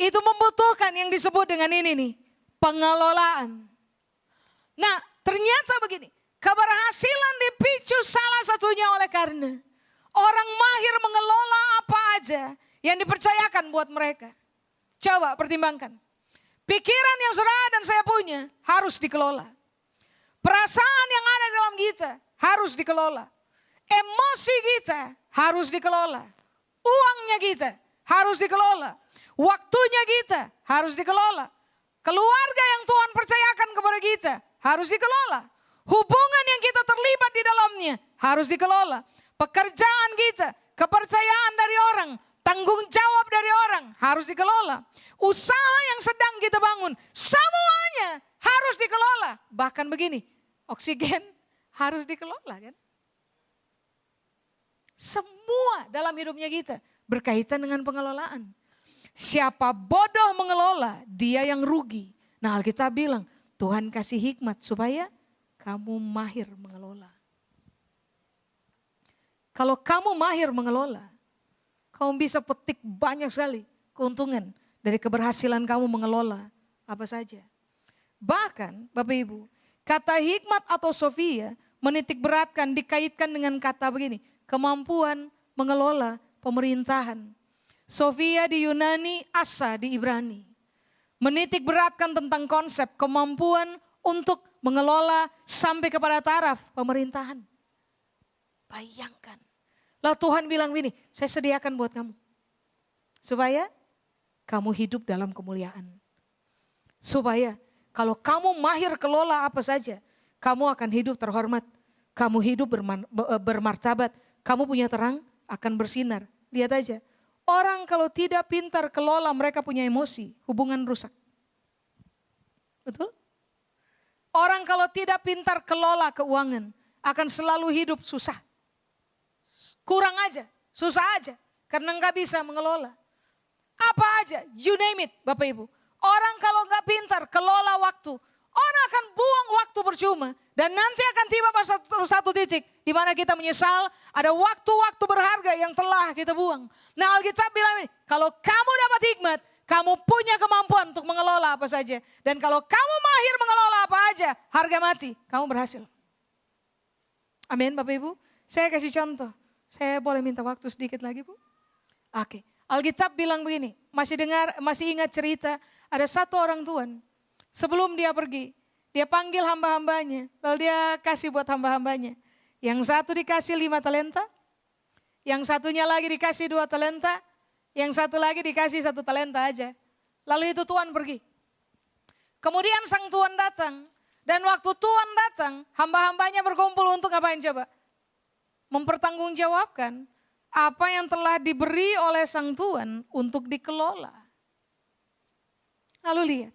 itu membutuhkan yang disebut dengan ini nih, pengelolaan. Nah, ternyata begini, keberhasilan dipicu salah satunya oleh karena orang mahir mengelola apa aja yang dipercayakan buat mereka. Coba pertimbangkan. Pikiran yang saudara dan saya punya harus dikelola. Perasaan yang ada dalam kita harus dikelola. Emosi kita harus dikelola. Uangnya kita harus dikelola. Waktunya kita harus dikelola. Keluarga yang Tuhan percayakan kepada kita harus dikelola. Hubungan yang kita terlibat di dalamnya harus dikelola. Pekerjaan kita, kepercayaan dari orang, tanggung jawab dari orang harus dikelola. Usaha yang sedang kita bangun, semuanya harus dikelola. Bahkan begini, oksigen harus dikelola kan. Semua dalam hidupnya kita berkaitan dengan pengelolaan. Siapa bodoh mengelola, dia yang rugi. Nah Alkitab bilang, Tuhan kasih hikmat supaya kamu mahir mengelola. Kalau kamu mahir mengelola, kamu bisa petik banyak sekali keuntungan dari keberhasilan kamu mengelola apa saja. Bahkan Bapak Ibu, kata hikmat atau Sofia menitik beratkan dikaitkan dengan kata begini, kemampuan mengelola pemerintahan. Sofia di Yunani, Asa di Ibrani. Menitik beratkan tentang konsep kemampuan untuk mengelola sampai kepada taraf pemerintahan. Bayangkan. Lah Tuhan bilang gini, saya sediakan buat kamu. Supaya kamu hidup dalam kemuliaan. Supaya kalau kamu mahir kelola apa saja, kamu akan hidup terhormat. Kamu hidup bermartabat. Kamu punya terang akan bersinar. Lihat aja. Orang kalau tidak pintar kelola mereka punya emosi, hubungan rusak. Betul? Orang kalau tidak pintar kelola keuangan akan selalu hidup susah. Kurang aja, susah aja. Karena nggak bisa mengelola. Apa aja, you name it Bapak Ibu. Orang kalau nggak pintar kelola waktu, orang akan buang waktu percuma. Dan nanti akan tiba pada satu titik di mana kita menyesal ada waktu-waktu berharga yang telah kita buang. Nah Alkitab bilang ini, kalau kamu dapat hikmat, kamu punya kemampuan untuk mengelola apa saja. Dan kalau kamu mahir mengelola apa aja, harga mati, kamu berhasil. Amin Bapak Ibu. Saya kasih contoh. Saya boleh minta waktu sedikit lagi Bu? Oke. Alkitab bilang begini, masih ingat cerita ada satu orang tuan. Sebelum dia pergi, dia panggil hamba-hambanya, lalu dia kasih buat hamba-hambanya. Yang satu dikasih 5 talenta, yang satunya lagi dikasih 2 talenta, yang satu lagi dikasih 1 talenta aja. Lalu itu tuan pergi. Kemudian sang tuan datang, dan waktu tuan datang, hamba-hambanya berkumpul untuk ngapain coba? Mempertanggungjawabkan apa yang telah diberi oleh sang tuan untuk dikelola. Lalu lihat.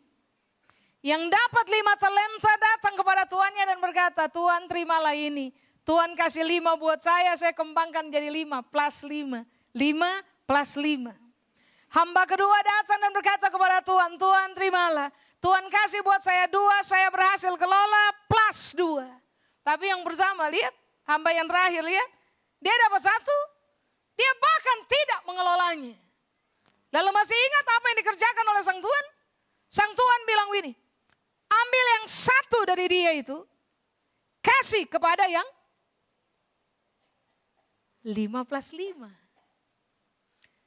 Yang dapat 5 talenta datang kepada tuannya dan berkata, Tuan terimalah ini. Tuan kasih 5 buat saya kembangkan jadi 5 plus 5. 5 plus 5. Hamba kedua datang dan berkata kepada Tuan, Tuan terimalah. Tuan kasih buat saya 2, saya berhasil kelola plus 2. Tapi yang pertama lihat, hamba yang terakhir lihat, dia dapat 1, dia bahkan tidak mengelolanya. Lalu masih ingat apa yang dikerjakan oleh sang tuan? Sang tuan bilang begini, ambil yang 1 dari dia itu, kasih kepada yang 5 plus 5.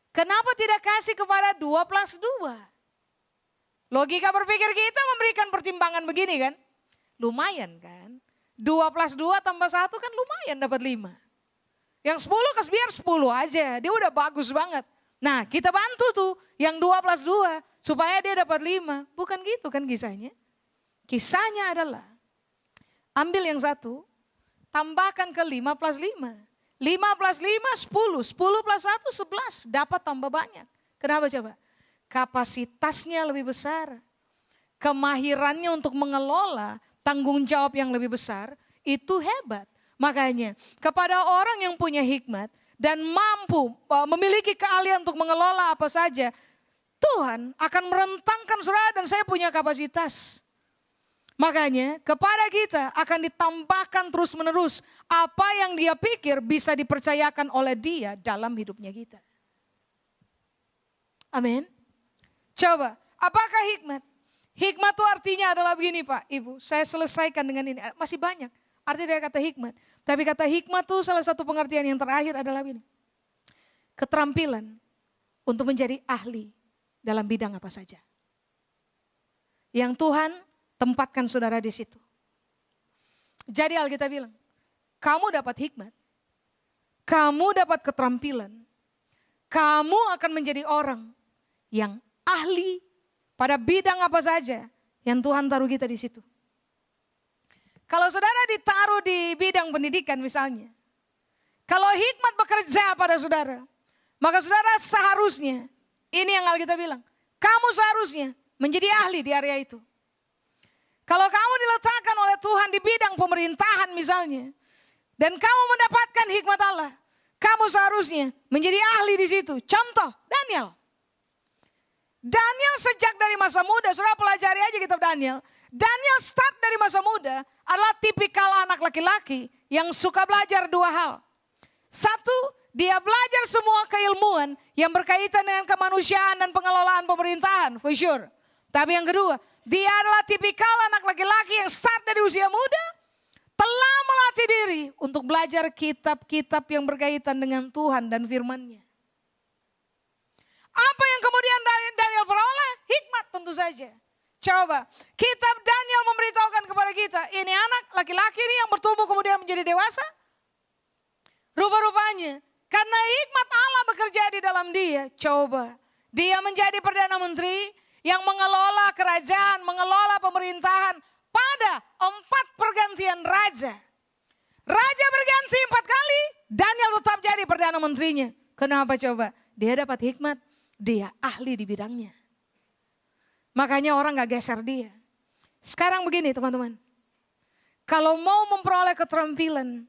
Kenapa tidak kasih kepada 2+2? Logika berpikir kita memberikan pertimbangan begini kan. Lumayan kan. 2+2 tambah 1 kan lumayan dapat 5. Yang 10 kasih biar 10 aja. Dia udah bagus banget. Nah kita bantu tuh yang 2+2 supaya dia dapat 5. Bukan gitu kan kisahnya. Kisahnya adalah ambil yang 1, tambahkan ke 5+5. 5+5, 10. 10+1, 11. Dapat tambah banyak. Kenapa coba? Kapasitasnya lebih besar. Kemahirannya untuk mengelola tanggung jawab yang lebih besar. Itu hebat. Makanya kepada orang yang punya hikmat dan mampu memiliki keahlian untuk mengelola apa saja. Tuhan akan merentangkan saudara dan saya punya kapasitas. Makanya kepada kita akan ditambahkan terus menerus apa yang dia pikir bisa dipercayakan oleh dia dalam hidupnya kita. Amin. Coba, apakah hikmat? Hikmat itu artinya adalah begini Pak, Ibu. Saya selesaikan dengan ini, masih banyak. Arti dari kata hikmat. Tapi kata hikmat itu salah satu pengertian yang terakhir adalah begini. Keterampilan untuk menjadi ahli dalam bidang apa saja. Yang Tuhan tempatkan saudara di situ. Jadi Alkitab bilang, kamu dapat hikmat, kamu dapat keterampilan, kamu akan menjadi orang yang ahli pada bidang apa saja yang Tuhan taruh kita di situ. Kalau saudara ditaruh di bidang pendidikan misalnya, kalau hikmat bekerja pada saudara, maka saudara seharusnya, ini yang Alkitab bilang, kamu seharusnya menjadi ahli di area itu. Kalau kamu diletakkan oleh Tuhan di bidang pemerintahan misalnya, dan kamu mendapatkan hikmat Allah, kamu seharusnya menjadi ahli di situ. Contoh, Daniel. Daniel sejak dari masa muda, saudara pelajari aja kitab Daniel. Daniel start dari masa muda adalah tipikal anak laki-laki yang suka belajar 2 hal. 1, dia belajar semua keilmuan yang berkaitan dengan kemanusiaan dan pengelolaan pemerintahan, for sure. Tapi yang kedua, dia adalah tipikal anak laki-laki yang start dari usia muda, telah melatih diri untuk belajar kitab-kitab yang berkaitan dengan Tuhan dan firman-Nya. Apa yang kemudian Daniel peroleh? Hikmat tentu saja. Coba, kitab Daniel memberitahukan kepada kita, ini anak laki-laki ini yang bertumbuh kemudian menjadi dewasa. Rupa-rupanya, karena hikmat Allah bekerja di dalam dia, coba, dia menjadi Perdana Menteri yang mengelola kerajaan, mengelola pemerintahan pada 4 pergantian raja. Raja berganti 4 kali, Daniel tetap jadi Perdana Menterinya. Kenapa coba? Dia dapat hikmat, dia ahli di bidangnya. Makanya orang gak geser dia. Sekarang begini teman-teman, kalau mau memperoleh keterampilan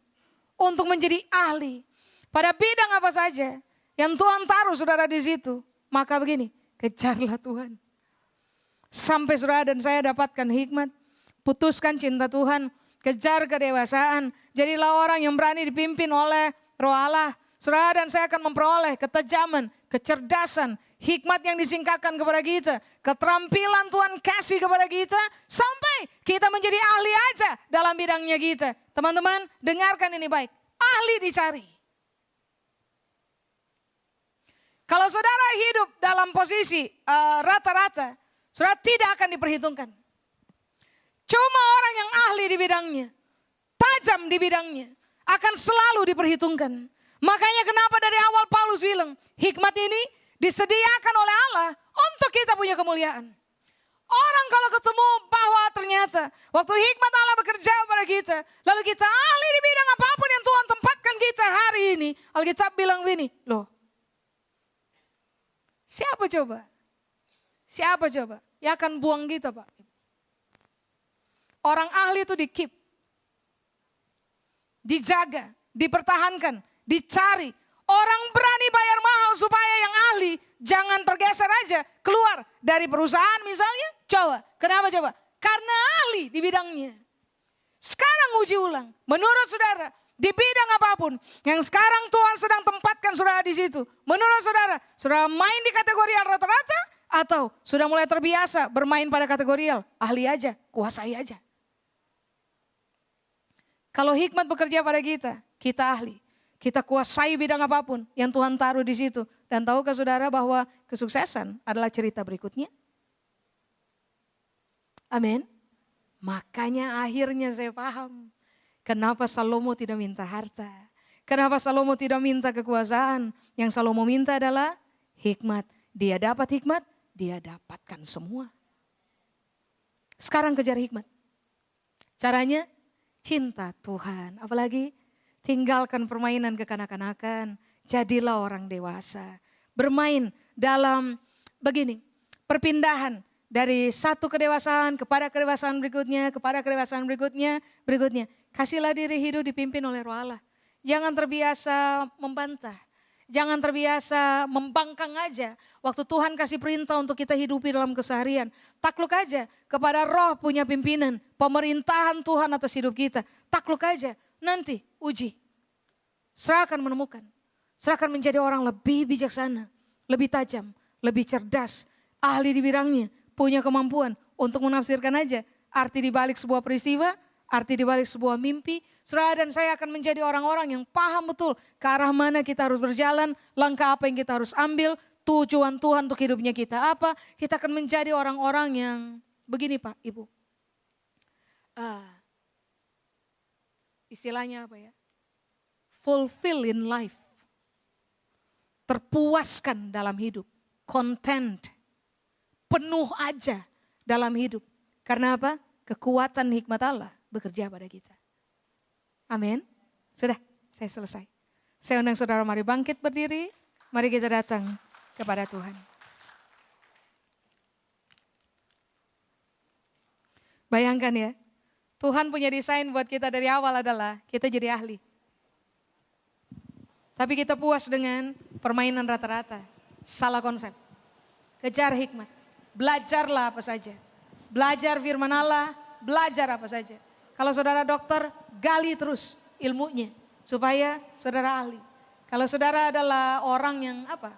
untuk menjadi ahli pada bidang apa saja yang Tuhan taruh saudara di situ, maka begini, kejarlah Tuhan. Sampai saudara dan saya dapatkan hikmat, putuskan cinta Tuhan, kejar kedewasaan, jadilah orang yang berani dipimpin oleh Roh Allah. Saudara dan saya akan memperoleh ketajaman, kecerdasan, hikmat yang disingkatkan kepada kita, keterampilan Tuhan kasih kepada kita, sampai kita menjadi ahli aja dalam bidangnya kita. Teman-teman dengarkan ini baik, ahli dicari. Kalau saudara hidup dalam posisi rata-rata, saudara tidak akan diperhitungkan. Cuma orang yang ahli di bidangnya, tajam di bidangnya, akan selalu diperhitungkan. Makanya kenapa dari awal Paulus bilang, hikmat ini disediakan oleh Allah untuk kita punya kemuliaan. Orang kalau ketemu bahwa ternyata waktu hikmat Allah bekerja pada kita, lalu kita ahli di bidang apapun yang Tuhan tempatkan kita hari ini, Alkitab bilang begini, loh, siapa coba? Siapa coba? Yang akan buang kita Pak. Orang ahli itu di-keep, dijaga, dipertahankan, dicari. Orang berani bayar mahal supaya yang ahli jangan tergeser aja keluar dari perusahaan misalnya. Coba, kenapa coba? Karena ahli di bidangnya. Sekarang uji ulang, menurut saudara, di bidang apapun yang sekarang Tuhan sedang tempatkan saudara di situ. Menurut saudara, saudara main di kategori yang rata-rata atau sudah mulai terbiasa bermain pada kategori ahli aja, kuasai aja. Kalau hikmat bekerja pada kita, kita ahli. Kita kuasai bidang apapun yang Tuhan taruh di situ. Dan tahukah saudara bahwa kesuksesan adalah cerita berikutnya? Amin. Makanya akhirnya saya paham kenapa Salomo tidak minta harta. Kenapa Salomo tidak minta kekuasaan. Yang Salomo minta adalah hikmat. Dia dapat hikmat, dia dapatkan semua. Sekarang kejar hikmat. Caranya cinta Tuhan. Apalagi tinggalkan permainan kekanak-kanakan. Jadilah orang dewasa. Bermain dalam begini, perpindahan dari satu kedewasaan kepada kedewasaan berikutnya, kepada kedewasaan berikutnya. Kasihlah diri hidup dipimpin oleh Roh Allah. Jangan terbiasa membantah. Jangan terbiasa membangkang aja. Waktu Tuhan kasih perintah untuk kita hidupi dalam keseharian. Takluk aja kepada Roh punya pimpinan. Pemerintahan Tuhan atas hidup kita. Takluk aja. Nanti uji. Serah akan menemukan. Serah akan menjadi orang lebih bijaksana. Lebih tajam. Lebih cerdas. Ahli di bidangnya. Punya kemampuan untuk menafsirkan aja. Arti di balik sebuah peristiwa. Arti di balik sebuah mimpi, saudara dan saya akan menjadi orang-orang yang paham betul ke arah mana kita harus berjalan, langkah apa yang kita harus ambil, tujuan Tuhan untuk hidupnya kita apa. Kita akan menjadi orang-orang yang begini Pak, Ibu. Istilahnya apa ya? Fulfill in life. Terpuaskan dalam hidup. Content. Penuh aja dalam hidup. Karena apa? Kekuatan hikmat Allah bekerja pada kita. Amin. Sudah, saya selesai. Saya undang saudara mari bangkit berdiri. Mari kita datang kepada Tuhan. Bayangkan ya, Tuhan punya desain buat kita dari awal adalah kita jadi ahli. Tapi kita puas dengan permainan rata-rata. Salah konsep. Kejar hikmat. Belajarlah apa saja. Belajar firman Allah, belajar apa saja. Kalau saudara dokter, gali terus ilmunya supaya saudara ahli. Kalau saudara adalah orang yang apa?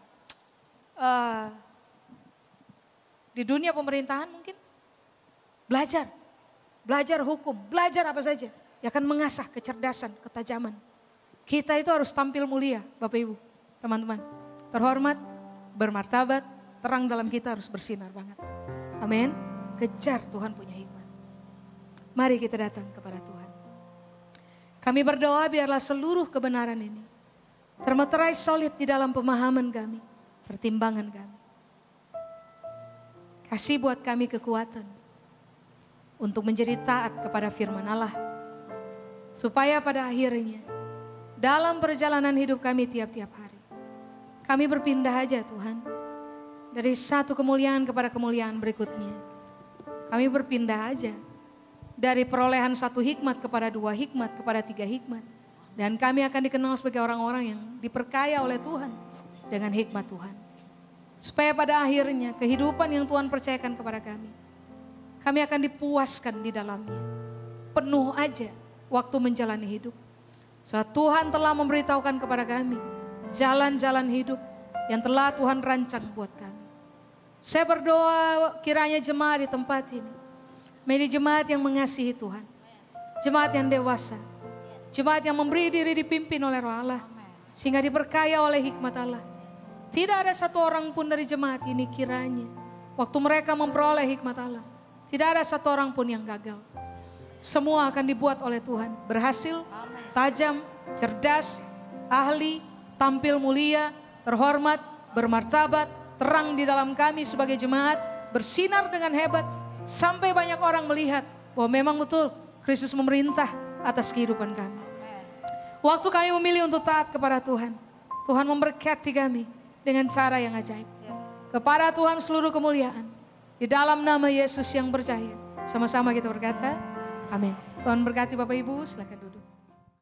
Di dunia pemerintahan mungkin belajar. Belajar hukum, belajar apa saja. Ya akan mengasah kecerdasan, ketajaman. Kita itu harus tampil mulia, Bapak Ibu, teman-teman. Terhormat, bermartabat, terang dalam kita harus bersinar banget. Amin. Kejar Tuhan punya hikmat. Mari kita datang kepada Tuhan. Kami berdoa biarlah seluruh kebenaran ini termeterai solid di dalam pemahaman kami, pertimbangan kami. Kasih buat kami kekuatan untuk menjadi taat kepada firman Allah. Supaya pada akhirnya dalam perjalanan hidup kami tiap-tiap hari, kami berpindah aja Tuhan. Dari satu kemuliaan kepada kemuliaan berikutnya. Kami berpindah aja. Dari perolehan satu hikmat kepada dua hikmat, kepada tiga hikmat. Dan kami akan dikenal sebagai orang-orang yang diperkaya oleh Tuhan dengan hikmat Tuhan. Supaya pada akhirnya kehidupan yang Tuhan percayakan kepada kami akan dipuaskan di dalamnya. Penuh aja waktu menjalani hidup. Saat Tuhan telah memberitahukan kepada kami jalan-jalan hidup yang telah Tuhan rancang buat kami. Saya berdoa kiranya jemaat di tempat ini menjadi jemaat yang mengasihi Tuhan. Jemaat yang dewasa. Jemaat yang memberi diri dipimpin oleh Roh Allah. Sehingga diberkaya oleh hikmat Allah. Tidak ada satu orang pun dari jemaat ini kiranya. Waktu mereka memperoleh hikmat Allah. Tidak ada satu orang pun yang gagal. Semua akan dibuat oleh Tuhan. Berhasil, tajam, cerdas, ahli, tampil mulia, terhormat, bermartabat, terang di dalam kami sebagai jemaat. Bersinar dengan hebat. Sampai banyak orang melihat bahwa memang betul Kristus memerintah atas kehidupan kami. Waktu kami memilih untuk taat kepada Tuhan, Tuhan memberkati kami dengan cara yang ajaib. Kepada Tuhan seluruh kemuliaan. Di dalam nama Yesus yang berjaya. Sama-sama kita berkata, amin. Tuhan berkati Bapak Ibu, silakan duduk.